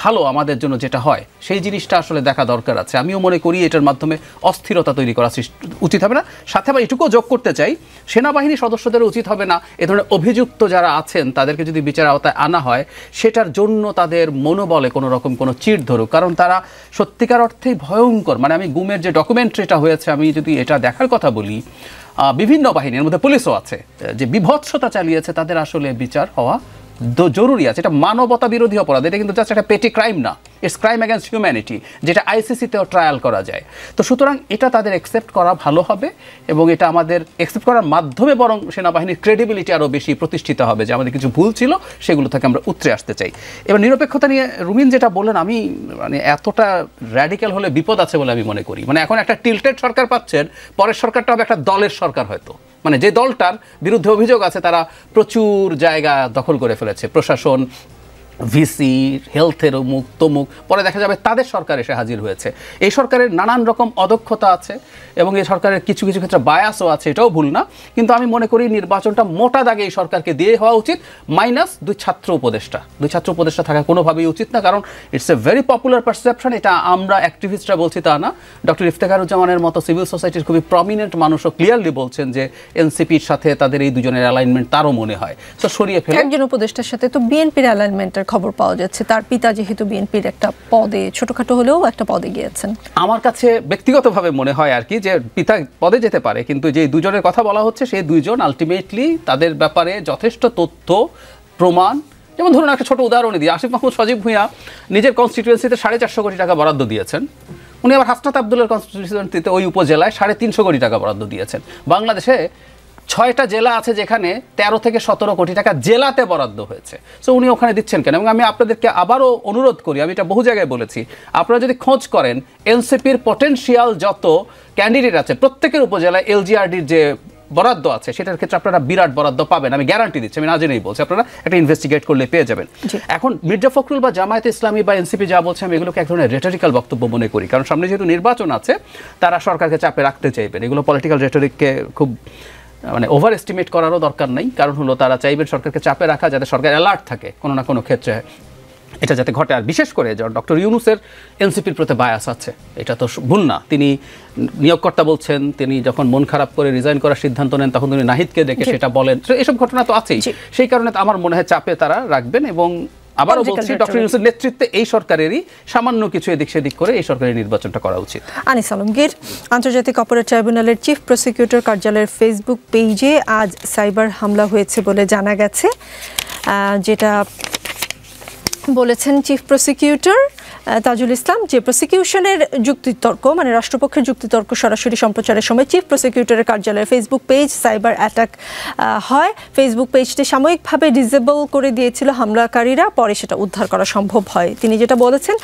ভালো আমাদের জন্য যেটা হয় সেই জিনিসটা আসলে দেখা দরকার আছে। আমিও মনে করি এটার মাধ্যমে অস্থিরতা তৈরি করা উচিত হবে না। সাথে আবার এটুকুও যোগ করতে চাই, সেনাবাহিনীর সদস্যদের উচিত হবে না এ ধরনের অভিযুক্ত যারা আছেন তাদেরকে যদি বিচার আওতায় আনা হয় সেটার জন্য তাদের মনোবলে কোনো রকম কোনো চিড় ধরুক, কারণ তারা সত্যিকার অর্থেই ভয়ঙ্কর। মানে আমি গুমের যে ডকুমেন্টারিটা হয়েছে, আমি যদি এটা দেখার কথা বলি, বিভিন্ন বাহিনীর মধ্যে পুলিশও আছে যে বিভৎসতা চালিয়েছে, তাদের আসলে বিচার হওয়া জরুরি আছে। এটা মানবতা বিরোধী অপরাধ, এটা কিন্তু জাস্ট একটা পেটি ক্রাইম না, ইটস ক্রাইম অ্যাগেন্স্ট হিউম্যানিটি, যেটা আইসিসিতেও ট্রায়াল করা যায়। তো সুতরাং এটা তাদের অ্যাকসেপ্ট করা ভালো হবে এবং এটা আমাদের অ্যাকসেপ্ট করার মাধ্যমে বরং সেনাবাহিনীর ক্রেডিবিলিটি আরও বেশি প্রতিষ্ঠিত হবে যে আমাদের কিছু ভুল ছিল সেগুলো থেকে আমরা উতরে আসতে চাই। এবার নিরপেক্ষতা নিয়ে রুমিন যেটা বললেন, আমি মানে এতটা র্যাডিক্যাল হলে বিপদ আছে বলে আমি মনে করি। মানে এখন একটা টিল্টেড সরকার পাচ্ছেন, পরের সরকারটা হবে একটা দলের সরকার হয়তো, মানে যে দলটার বিরুদ্ধে অভিযোগ আছে তারা প্রচুর জায়গা দখল করে ফেলেছে, প্রশাসন, ভিসি, হেলথের অমুক তমুক, পরে দেখা যাবে তাদের সরকার এসে হাজির হয়েছে। এই সরকারের নানান রকম অদক্ষতা আছে এবং এই সরকারের কিছু কিছু ক্ষেত্রে বায়াসও আছে, এটাও ভুল না। কিন্তু আমি মনে করি নির্বাচনটা মোটা দাগে এই সরকারকে দিয়ে হওয়া উচিত, মাইনাস 2 ছাত্র উপদেষ্টা। 2 ছাত্র উপদেষ্টা থাকা কোনোভাবেই উচিত না, কারণ it's a very popular perception. এটা আমরা অ্যাক্টিভিস্টরা বলছি তা না, ডক্টর ইফতেখারুজ্জামানের মতো সিভিল সোসাইটির খুবই প্রমিনেন্ট মানুষও ক্লিয়ারলি বলছেন যে এনসিপির সাথে তাদের এই দুজনের অ্যালাইনমেন্ট তারও মনে হয়। তো সরিয়ে ফেলে একজন উপদেষ্টার সাথে তো বিএনপির অ্যালাইনমেন্টের খবর পাওয়া যাচ্ছে, তার পিতা যেহেতু বিএনপির একটা পদে, ছোটখাটো হলেও একটা পদে গিয়েছেন। আমার কাছে ব্যক্তিগতভাবে মনে হয় আর কি যে পিতা পদে যেতে পারে, কিন্তু যে দুজনের কথা বলা হচ্ছে সেই দুইজন আলটিমেটলি তাদের ব্যাপারে যথেষ্ট তথ্য প্রমাণ, যেমন ধরুন একটা ছোট উদাহরণই দিই, আসিফ মাহমুদ সজীব ভুঁইয়া নিজের কনস্টিটিউয়েন্সিতে 450 কোটি টাকা বরাদ্দ দিয়েছেন। উনি আবার হাসনাত আবদুল্লাহর কনস্টিটিউয়েন্সিতে ওই উপজেলায় 350 কোটি টাকা বরাদ্দ দিয়েছেন। বাংলাদেশে 6টা জেলা আছে যেখানে 13 থেকে 17 কোটি টাকা জেলাতে বরাদ্দ হয়েছে। সো উনি ওখানে দিচ্ছেন কেন? এবং আমি আপনাদেরকে আবারও অনুরোধ করি, আমি এটা বহু জায়গায় বলেছি, আপনারা যদি খোঁজ করেন এনসিপির পটেনশিয়াল যত ক্যান্ডিডেট আছে প্রত্যেকের উপজেলায় এলজিআরডির যে বরাদ্দ আছে সেটার ক্ষেত্রে আপনারা বিরাট বরাদ্দ পাবেন, আমি গ্যারান্টি দিচ্ছি, আমি না জেনেই বলছি, আপনারা একটা ইনভেস্টিগেট করলে পেয়ে যাবেন। এখন মির্জা ফখরুল বা জামায়াতে ইসলামী বা এনসিপি যা বলছে আমি এগুলোকে এক ধরনের রেটরিক্যাল বক্তব্য মনে করি, কারণ সামনে যেহেতু নির্বাচন আছে তারা সরকারকে চাপে রাখতে চাইবেন। এগুলো পলিটিক্যাল রেটরিককে খুব ওভার এস্টিমেট করারও দরকার নেই, কারণ হলো তারা চাইবেন সরকারকে চাপে রাখা যাতে সরকার অ্যালার্ট থাকে কোনো না কোনো ক্ষেত্রে এটা যাতে ঘটে। আর বিশেষ করে ডক্টর ইউনূসের এনসিপির প্রতি বায়াস আছে, এটা তো ভুল না। তিনি নিয়োগকর্তা বলছেন, তিনি যখন মন খারাপ করে রিজাইন করার সিদ্ধান্ত নেন তখন তিনি নাহিদকে ডেকে সেটা বলেন, এসব ঘটনা তো আছেই। সেই কারণে আমার মনে হয় চাপে তারা রাখবেন। এবং আবারও বলছি, ডক্টর ইউনূসের নেতৃত্বে এই সরকারেরই সামান্য কিছু এদিক সেদিক করে এই সরকারের নির্বাচনটা করা উচিত। আনিস আলমগীর, আন্তর্জাতিক অপরাধ ট্রাইব্যুনালের চিফ প্রসিকিউটর কার্যালয়ের ফেসবুক পেজে আজ সাইবার হামলা হয়েছে বলে জানা গেছে, যেটা বলেছেন চিফ প্রসিকিউটর তাজুল ইসলাম, যে প্রসিকিউশনের যুক্তিতর্ক মানে রাষ্ট্রপক্ষের যুক্তিতর্ক সরাসরি সম্প্রচারের সময় চিফ প্রসিকিউটরের কার্যালয়ে ফেসবুক পেজ সাইবার অ্যাটাক হয়। ফেসবুক পেজটি সাময়িকভাবে ডিসেবল করে দিয়েছিল হামলাকারীরা, পরে সেটা উদ্ধার করা সম্ভব হয়। তিনি যেটা বলেছেন,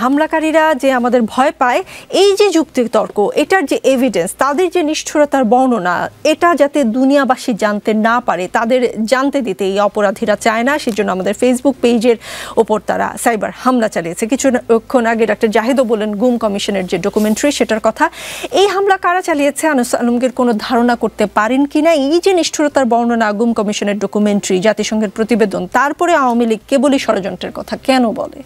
হামলাকারীরা যে আমাদের ভয় পায়, এই যে যুক্তিতর্ক, এটার যে এভিডেন্স, তাদের যে নিষ্ঠুরতার বর্ণনা, এটা যাতে দুনিয়াবাসী জানতে না পারে, তাদের জানতে দিতে এই অপরাধীরা চায় না, সেজন্য আমাদের ফেসবুক পেজের ওপর তারা সাইবার হামলা চালিয়েছে। কিছুক্ষণ আগে ডক্টর জাহিদও বলেন গুম কমিশনের যে ডকুমেন্টারি সেটার কথা। এই হামলা কারা চালিয়েছে আনিস আলমগীর কোনো ধারণা করতে পারেন কিনা? এই যে নিষ্ঠুরতার বর্ণনা, গুম কমিশনের ডকুমেন্টারি, জাতিসংঘের প্রতিবেদন, তারপরে আওয়ামী লীগ কেবলই ষড়যন্ত্রের কথা কেন বলে?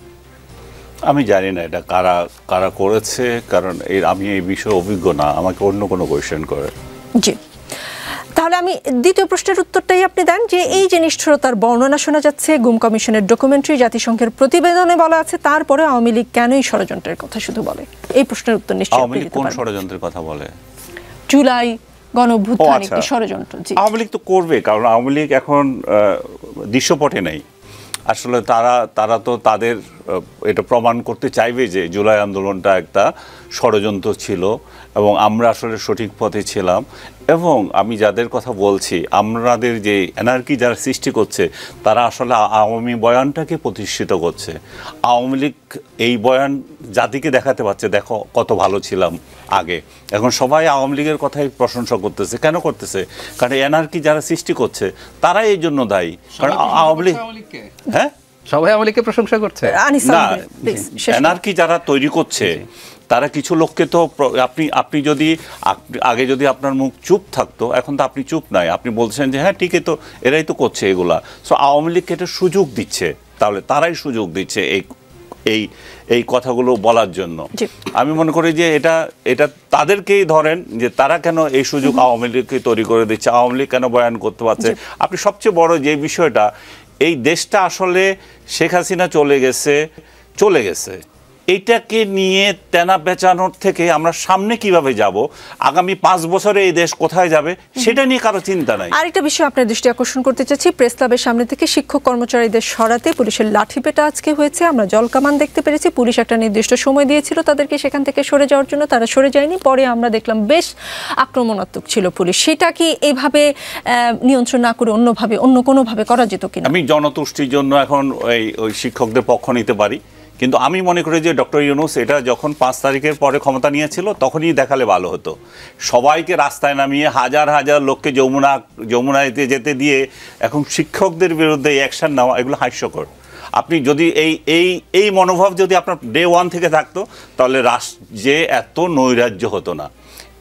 আমি জানি না এটা কারা কারা করেছে, কারণ আমি এই বিষয়ে অভিজ্ঞ না, আমাকে অন্য কোনো কোয়েশ্চেন করে। জি, তাহলে আমি দ্বিতীয় প্রশ্নের উত্তরটাই আপনি দেন, যে এই যে নিষ্ঠুরতার বর্ণনা শোনা যাচ্ছে, গুম কমিশনের ডকুমেন্টারি, জাতিসংঘের প্রতিবেদনে বলা আছে, তারপরে আওয়ামী লীগ কেনই ষড়যন্ত্রের কথা শুধু বলে? এই প্রশ্নের উত্তর নিশ্চয়ই আওয়ামী লীগ কোন ষড়যন্ত্রের কথা বলে? জুলাই গণঅভ্যুত্থান একটি ষড়যন্ত্র। জি, আওয়ামী লীগ তো করবে, কারণ আওয়ামী লীগ এখন দৃশ্যপটে নেই। আসলে তারা তো তাদের এটা প্রমাণ করতে চাইবে যে জুলাই আন্দোলনটা একটা ষড়যন্ত্র ছিল এবং আমরা আসলে সঠিক পথে ছিলাম। এবং আমি যাদের কথা বলছি, আমাদের যে এনার্কি যারা সৃষ্টি করছে, তারা আসলে আওয়ামী বয়ানটাকে প্রতিষ্ঠিত করছে। আওয়ামী লীগ এই বয়ান জাতিকে দেখাতে পারছে, দেখো কত ভালো ছিলাম আগে। এখন সবাই আওয়ামী লীগের কথাই প্রশংসা করতেছে। কেন করতেছে? কারণ এনার্কি যারা সৃষ্টি করছে তারাই এই জন্য দায়ী। কারণ আওয়ামী লীগ, হ্যাঁ, সবাই আওয়ামী লীগকে প্রশংসা করছে না, এনার্কি যারা তৈরি করছে তারা কিছু লোককে তো আপনি যদি আগে যদি আপনার মুখ চুপ থাকতো, এখন তো আপনি চুপ নাই, আপনি বলছেন যে হ্যাঁ ঠিকই তো, এরাই তো করছে এগুলা। সো আওয়ামী লীগকে এটা সুযোগ দিচ্ছে, তাহলে তারাই সুযোগ দিচ্ছে এই কথাগুলো বলার জন্য। আমি মনে করি যে এটা তাদেরকেই ধরেন যে তারা কেন এই সুযোগ আওয়ামী লীগকে তৈরি করে দিচ্ছে, আওয়ামী লীগ কেন বয়ান করতে পারছে। আপনি সবচেয়ে বড় যে বিষয়টা, এই দেশটা আসলে শেখ হাসিনা চলে গেছে, এইটাকে নিয়ে তেনা পেঁচানোর থেকে আমরা সামনে কিভাবে যাব, আগামী 5 বছরে এই দেশ কোথায় যাবে, সেটা নিয়ে কারো চিন্তা নাই। আরেকটা বিষয় আপনার দৃষ্টি আকর্ষণ করতে চাচ্ছি, প্রেস ক্লাবের সামনে থেকে শিক্ষক কর্মচারীদের সরাতে পুলিশের লাঠিপেটা আজকে হয়েছে। আমরা জলকামান দেখতে পেরেছি, পুলিশ একটা নির্দিষ্ট সময় দিয়েছিল তাদেরকে সেখান থেকে সরে যাওয়ার জন্য, তারা সরে যায়নি। পরে আমরা দেখলাম বেশ আক্রমণাত্মক ছিল পুলিশ। সেটা কি এইভাবে নিয়ন্ত্রণ না করে অন্য কোনোভাবে করা যেত কিনা? আমি জনতুষ্টির জন্য এখন ওই শিক্ষকদের পক্ষ নিতে পারি, কিন্তু আমি মনে করি যে ডক্টর ইউনূস এটা যখন 5 তারিখের পরে ক্ষমতা নিয়েছিল তখনই দেখালে ভালো হতো। সবাইকে রাস্তায় নামিয়ে হাজার হাজার লোককে যমুনাতে যেতে দিয়ে এখন শিক্ষকদের বিরুদ্ধে অ্যাকশন নেওয়া, এগুলো হাস্যকর। আপনি যদি এই মনোভাব যদি আপনার ডে 1 থেকে থাকতো, তাহলে রাষ্ট্রে এত নৈরাজ্য হতো না।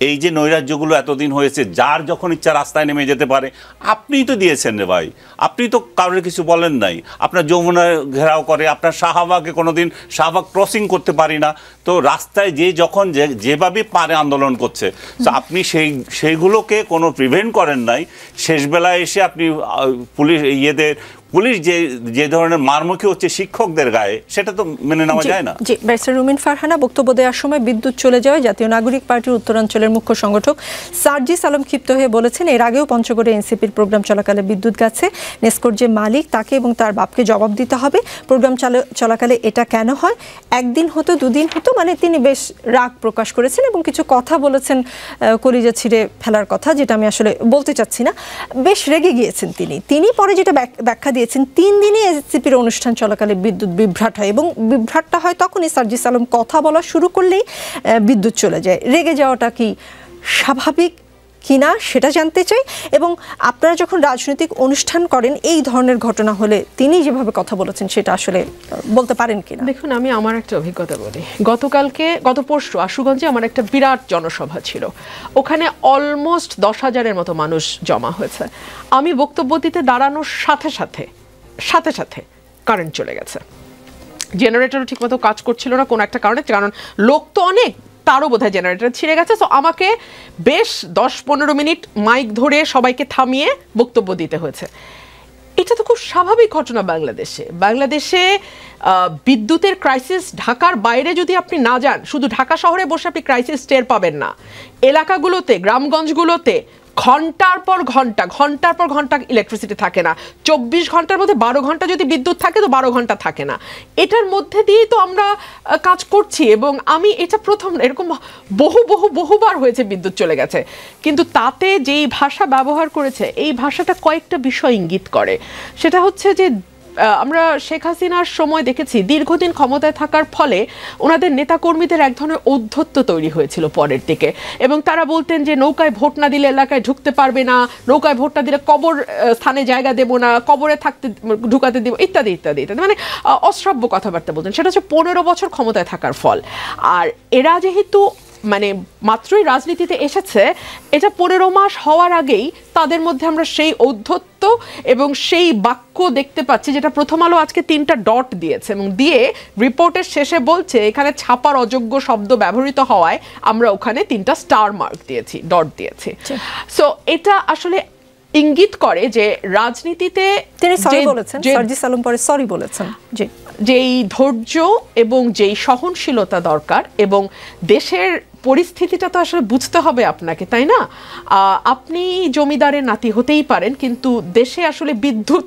এই যে নৈরাজ্যগুলো এতদিন হয়েছে, যার যখন ইচ্ছা রাস্তায় নেমে যেতে পারে, আপনিই তো দিয়েছেন রে ভাই, আপনি তো কারোর কিছু বলেন নাই। আপনার যমুনা ঘেরাও করে, আপনার শাহবাগে কোনোদিন শাহবাগ ক্রসিং করতে পারি না, তো রাস্তায় যে যখন যেভাবে পারে আন্দোলন করছে, তো আপনি সেইগুলোকে কোনো প্রিভেন্ট করেন নাই। শেষবেলায় এসে আপনি পুলিশ যে ধরনের মারমুখী হচ্ছে শিক্ষকদের গায়ে, সেটা তো মেনে নেওয়া যায় না। জি, ব্যারিস্টার রুমিন ফারহানা, বক্তব্য দেওয়ার সময় বিদ্যুৎ চলে যাওয়ায় জাতীয় নাগরিক পার্টির উত্তরাঞ্চলের মুখ্য সংগঠক সার্জিস আলম ক্ষিপ্ত হয়ে বলেছেন, এর আগেও পঞ্চগড়ে এনসিপির প্রোগ্রাম চলাকালে বিদ্যুৎ গেছে, নেসকোর যে মালিক তাকে এবং তার বাপকে জবাব দিতে হবে। প্রোগ্রাম চলাকালে এটা কেন হয়? একদিন হতো, দুদিন হতো, মানে তিনি বেশ রাগ প্রকাশ করেছেন এবং কিছু কথা বলেছেন কলিজা ছিঁড়ে ফেলার কথা, যেটা আমি আসলে বলতে চাচ্ছি না। বেশ রেগে গিয়েছেন তিনি পরে যেটা ব্যাখ্যা দিয়েছেন, 3 দিনে এনসিপির অনুষ্ঠান চলাকালে বিদ্যুৎ বিভ্রাট হয় এবং বিভ্রাটটা হয় তখনই সার্জিস আলম কথা বলা শুরু করলেই বিদ্যুৎ চলে যায়। রেগে যাওয়াটা কি স্বাভাবিক কিনা সেটা জানতে চাই। এবং আপনারা যখন রাজনৈতিক অনুষ্ঠান করেন, এই ধরনের ঘটনা হলে তিনি যেভাবে কথা বলেছেন সেটা আসলে বলতে পারেন কিনা? দেখুন, আমি আমার একটা অভিজ্ঞতা বলি। গত পরশু আশুগঞ্জে আমার একটা বিরাট জনসভা ছিল, ওখানে অলমোস্ট 10,000-এর মতো মানুষ জমা হয়েছে। আমি বক্তব্য দিতে দাঁড়ানোর সাথে সাথে কারেন্ট চলে গেছে, জেনারেটরও ঠিকমতো কাজ করছিল না কোনো একটা কারণে, কারণ লোক তো অনেক, তারও বোধহয় জেনারেটর ছিঁড়ে গেছে। তো আমাকে বেশ 10-15 মিনিট মাইক ধরে সবাইকে থামিয়ে বক্তব্য দিতে হয়েছে। এটা তো খুব স্বাভাবিক ঘটনা বাংলাদেশে বিদ্যুতের ক্রাইসিস ঢাকার বাইরে যদি আপনি না যান, শুধু ঢাকা শহরে বসে আপনি ক্রাইসিস টের পাবেন না। এলাকাগুলোতে, গ্রামগঞ্জগুলোতে ঘন্টার পর ঘন্টা ইলেকট্রিসিটি থাকে না। 24 ঘন্টার মধ্যে 12 ঘন্টা যদি বিদ্যুৎ থাকে, তো 12 ঘন্টা থাকে না। এটার মধ্যে দিয়েই তো আমরা কাজ করছি। এবং আমি এটা প্রথম, এরকম বহুবার হয়েছে বিদ্যুৎ চলে গেছে, কিন্তু তাতে যেই ভাষা ব্যবহার করেছে, এই ভাষাটা কয়েকটা বিষয় ইঙ্গিত করে। সেটা হচ্ছে যে আমরা শেখ হাসিনার সময় দেখেছি, দীর্ঘদিন ক্ষমতায় থাকার ফলে ওনাদের নেতাকর্মীদের এক ধরনের ঔদ্ধত্য তৈরি হয়েছিল পরের দিকে, এবং তারা বলতেন যে নৌকায় ভোট না দিলে এলাকায় ঢুকতে পারবে না, নৌকায় ভোট না দিলে কবর স্থানে জায়গা দেব না, কবরে ঢুকাতে দেব, ইত্যাদি, মানে অশ্রাব্য কথাবার্তা বলতেন। সেটা হচ্ছে 15 বছর ক্ষমতায় থাকার ফল। আর এরা যেহেতু মানে মাত্রই রাজনীতিতে এসেছে, এটা 15 মাস হওয়ার আগেই তাদের মধ্যে আমরা সেই ঔদ্ধত্য এবং সেই বাক্য দেখতে পাচ্ছি, যেটা প্রথম আলো আজকে 3টা ডট দিয়েছে এবং দিয়ে রিপোর্টের শেষে বলছে এখানে ছাপার অযোগ্য শব্দ ব্যবহৃত হওয়ায় আমরা ওখানে 3টা স্টার মার্ক দিয়েছি, ডট দিয়েছি। সো এটা আসলে ইঙ্গিত করে যে রাজনীতিতে তিনি সরি বলেছেন, সার্জিস আলম পরে সরি বলেছেন, যেই ধৈর্য এবং যেই সহনশীলতা দরকার, এবং দেশের পরিস্থিতিটা তো আসলে বুঝতে হবে আপনাকে, তাই না? আপনি জমিদারের নাতি হতেই পারেন, কিন্তু দেশে আসলে বিদ্যুৎ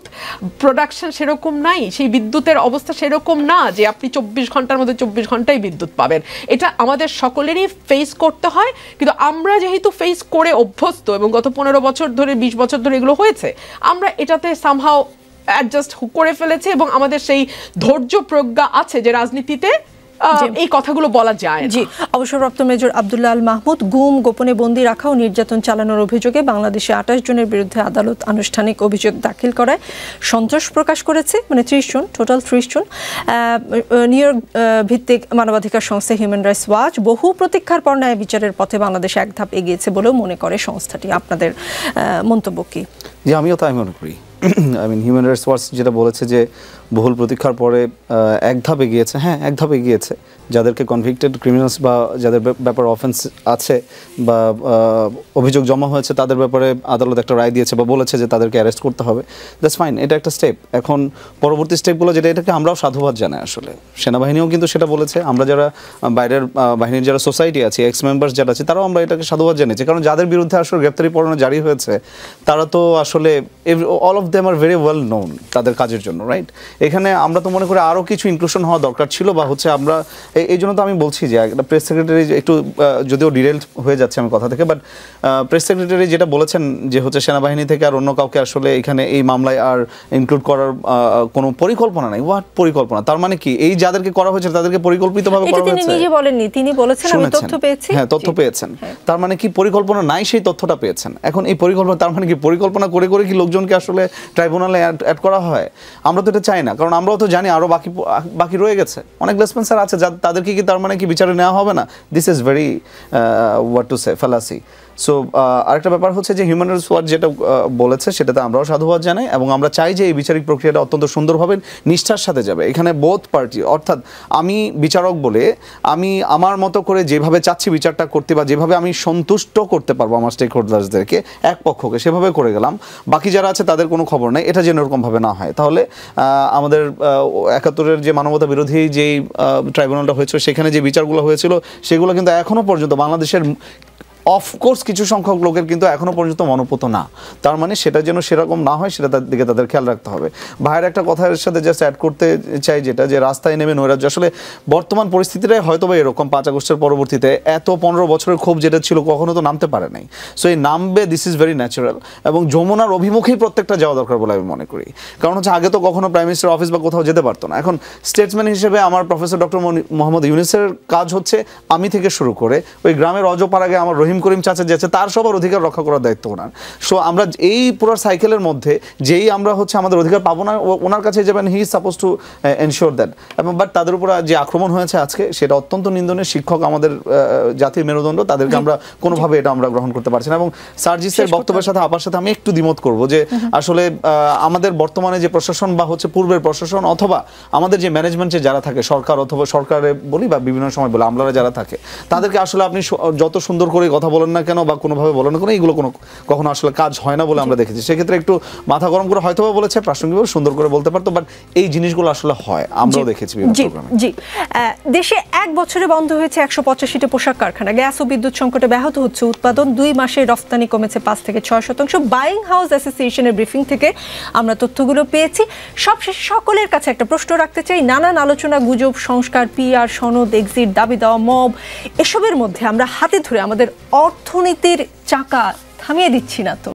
প্রোডাকশন সেরকম নাই, সেই বিদ্যুতের অবস্থা সেরকম না যে আপনি 24 ঘন্টার মধ্যে 24 ঘন্টাই বিদ্যুৎ পাবেন। এটা আমাদের সকলেরই ফেস করতে হয়, কিন্তু আমরা যেহেতু ফেস করে অভ্যস্ত এবং গত 15 বছর ধরে 20 বছর ধরে এগুলো হয়েছে, আমরা এটাতে সামহাও অ্যাডজাস্ট করে ফেলেছে এবং আমাদের সেই ধৈর্য প্রজ্ঞা আছে যে রাজনীতিতে এই কথাগুলো বলা যায়। জি, অবসরপ্রাপ্ত মেজর আব্দুল্লাহ আল মাহমুদ গুম, গোপনে বন্দি রাখা ও নির্যাতন চালানোর অভিযোগে বাংলাদেশে 28 জনের বিরুদ্ধে আদালত আনুষ্ঠানিক অভিযোগ দাখিল করায় সন্তোষ প্রকাশ করেছে, মানে 30 জন, টোটাল 30 জন। নিউ ইয়র্ক ভিত্তিক মানবাধিকার সংস্থা হিউম্যান রাইটস ওয়াচ বহু প্রতীক্ষার পর ন্যায় বিচারের পথে বাংলাদেশ এক ধাপ এগিয়েছে বলেও মনে করে সংস্থাটি। আপনাদের মন্তব্য কি? জি, আমিও তাই মনে করি। হিউম্যান রাইটস ওয়াচ যেটা বলেছে যে বহুল প্রতীক্ষার পরে এক ধাপ এগিয়েছে, হ্যাঁ এক ধাপ এগিয়েছে। যাদেরকে কনভিক্টেড ক্রিমিনালস বা যাদের ব্যাপারে অফেন্স আছে বা অভিযোগ জমা হয়েছে, তাদের ব্যাপারে আদালত একটা রায় দিয়েছে বা বলেছে যে তাদেরকে অ্যারেস্ট করতে হবে। দ্যাটস ফাইন, এটা একটা স্টেপ। এখন পরবর্তী স্টেপগুলো যেটা, এটাকে আমরাও সাধুবাদ জানাই। আসলে সেনাবাহিনীও কিন্তু সেটা বলেছে, আমরা যারা বাইরের বাহিনীর যারা সোসাইটি আছে, এক্স মেম্বার্স যারা আছে, তারাও আমরা এটাকে সাধুবাদ জানিয়েছি। কারণ যাদের বিরুদ্ধে আসলে গ্রেপ্তারি পরোয়ানা জারি হয়েছে, তারা তো আসলে all of them are very well known তাদের কাজের জন্য, রাইট? এখানে আমরা তো মনে করি আরও কিছু ইনক্লুশন হওয়া দরকার ছিল, বা হচ্ছে আমরা এই জন্য তো আমি বলছি যে একটা প্রেস সেক্রেটারি, একটু যদিও ডিরেল হয়ে যাচ্ছে আমি কথা থেকে, বাট প্রেস সেক্রেটারি যেটা বলেছেন যে হচ্ছে সেনাবাহিনী থেকে আর অন্য কাউকে আসলে এখানে এই মামলায় আর ইনক্লুড করার কোনো পরিকল্পনা নাই। হোয়াট পরিকল্পনা? তার মানে কি এই যাদেরকে করা হয়েছে তাদেরকে পরিকল্পিতভাবে করা হয়েছে? তিনি নিজে বলেননি, তিনি বলেছেন আমি তথ্য পেয়েছি। হ্যাঁ, তথ্য পেয়েছেন। তার মানে কি পরিকল্পনা নাই, সেই তথ্যটা পেয়েছেন। এখন এই পরিকল্পনা, তার মানে কি পরিকল্পনা করে করে কি লোকজনকে আসলে ট্রাইব্যুনালে অ্যাড করা হয়? আমরা তো এটা চাই না, কারণ আমরাও তো জানি আরও বাকি রয়ে গেছে, অনেক লেসপেন্সার আছে তাদেরকে কি তার মানে কি বিচারে নেওয়া হবে না? This is very what to say fallacy. So আরেকটা ব্যাপার হচ্ছে যে হিউম্যান রাইটস ওয়াচ যেটা বলেছে সেটাতে আমরাও সাধুবাদ জানাই, এবং আমরা চাই যে এই বিচারিক প্রক্রিয়াটা অত্যন্ত সুন্দরভাবে নিষ্ঠার সাথে যাবে। এখানে বোথ পার্টি, অর্থাৎ আমি বিচারক বলে আমি আমার মতো করে যেভাবে চাচ্ছি বিচারটা করতে, বা যেভাবে আমি সন্তুষ্ট করতে পারবো আমার স্টেক হোল্ডার্সদেরকে, এক পক্ষকে সেভাবে করে গেলাম, বাকি যারা আছে তাদের কোনো খবর নেই, এটা যেন এরকমভাবে না হয়। তাহলে আমাদের ৭১-এর যে মানবতা বিরোধী যেই ট্রাইব্যুনালটা হয়েছিল সেখানে যে বিচারগুলো হয়েছিল সেগুলো কিন্তু এখনও পর্যন্ত বাংলাদেশের অফকোর্স কিছু সংখ্যক লোকের কিন্তু এখনও পর্যন্ত মনোপুত না। তার মানে সেটা যেন সেরকম না হয় সেটা তার দিকে তাদের খেয়াল রাখতে হবে। ভাইয়ের একটা কথার সাথে জাস্ট অ্যাড করতে চাই, যেটা যে রাস্তায় নেমে নৈরাজ্য, আসলে বর্তমান পরিস্থিতিটাই হয়তো বা এরকম ৫ আগস্টের পরবর্তীতে এত ১৫ বছরের ক্ষোভ যেটা ছিল কখনো তো নামতে পারে নাই। সো এই নামবে, দিস ইজ ভেরি ন্যাচারাল, এবং যমুনার অভিমুখেই প্রত্যেকটা যাওয়া দরকার বলে আমি মনে করি। কারণ হচ্ছে আগে তো কখনো প্রাইম মিনিস্টার অফিস বা কোথাও যেতে পারতো না। এখন স্টেটসম্যান হিসেবে আমার প্রফেসর ডক্টর মোহাম্মদ ইউনূসের কাজ হচ্ছে আমি থেকে শুরু করে ওই গ্রামের অজপাড়াগে আমার রহিম করিম চাচা যে তার সবার অধিকার রক্ষা করার দায়িত্ব ওনার। সো আমরা এই পুরো সাইকেলের মধ্যে যেই আমরা হচ্ছে আমাদের অধিকার পাবো না, ওনার কাছে যাবেন, he is suppose to ensure that. এবং বাট তাদের উপর যে আক্রমণ হয়েছে আজকে সেটা অত্যন্ত নিন্দনীয়। শিক্ষক আমাদের জাতির মেরুদণ্ড, তাদেরকে আমরা কোনোভাবে এটা আমরা গ্রহণ করতে পারছি না। এবং সার্জিসের বক্তব্যের সাথে আপার সাথে আমি একটু দ্বিমত করব যে আসলে আমাদের বর্তমানে যে প্রশাসন বা হচ্ছে পূর্বের প্রশাসন অথবা আমাদের যে ম্যানেজমেন্টে যারা থাকে, সরকার অথবা সরকারে বলি বা বিভিন্ন সময় বলে আমলারা যারা থাকে, তাদেরকে আসলে আপনি যত সুন্দর করে কথা বলেন না কেন বা কোনোভাবে বলেন না কেন, এইগুলো কখনো আসলে কাজ হয় না বলে আমরা দেখেছি। সেক্ষেত্রে একটু মাথা গরম করে হয়তো বলেছে, প্রাসঙ্গিকভাবে সুন্দর করে বলতে পারতো, বাট এই জিনিসগুলো আসলে হয়, আমরাও দেখেছি বিভিন্ন প্রোগ্রামে। জি, দেশে ১ বছরে বন্ধ হয়েছে ১৮৫টি পোশাক কারখানা। গ্যাস ও বিদ্যুৎ সংকটে ব্যাহত হচ্ছে উৎপাদন। ২ মাসে রফতানি কমেছে ৫ থেকে ৬%। বাইং হাউস অ্যাসোসিয়েশনের ব্রিফিং থেকে আমরা তথ্যগুলো পেয়েছি। সবশেষে সকলের কাছে একটা প্রশ্ন রাখতে চাই, নানান আলোচনা, গুজব, সংস্কার, পিআর, সনদ, এক্সিট, দাবি দেওয়া, মব, এসবের মধ্যে আমরা হাতে ধরে আমাদের অর্থনীতির চাকা থামিয়ে দিচ্ছি না তো?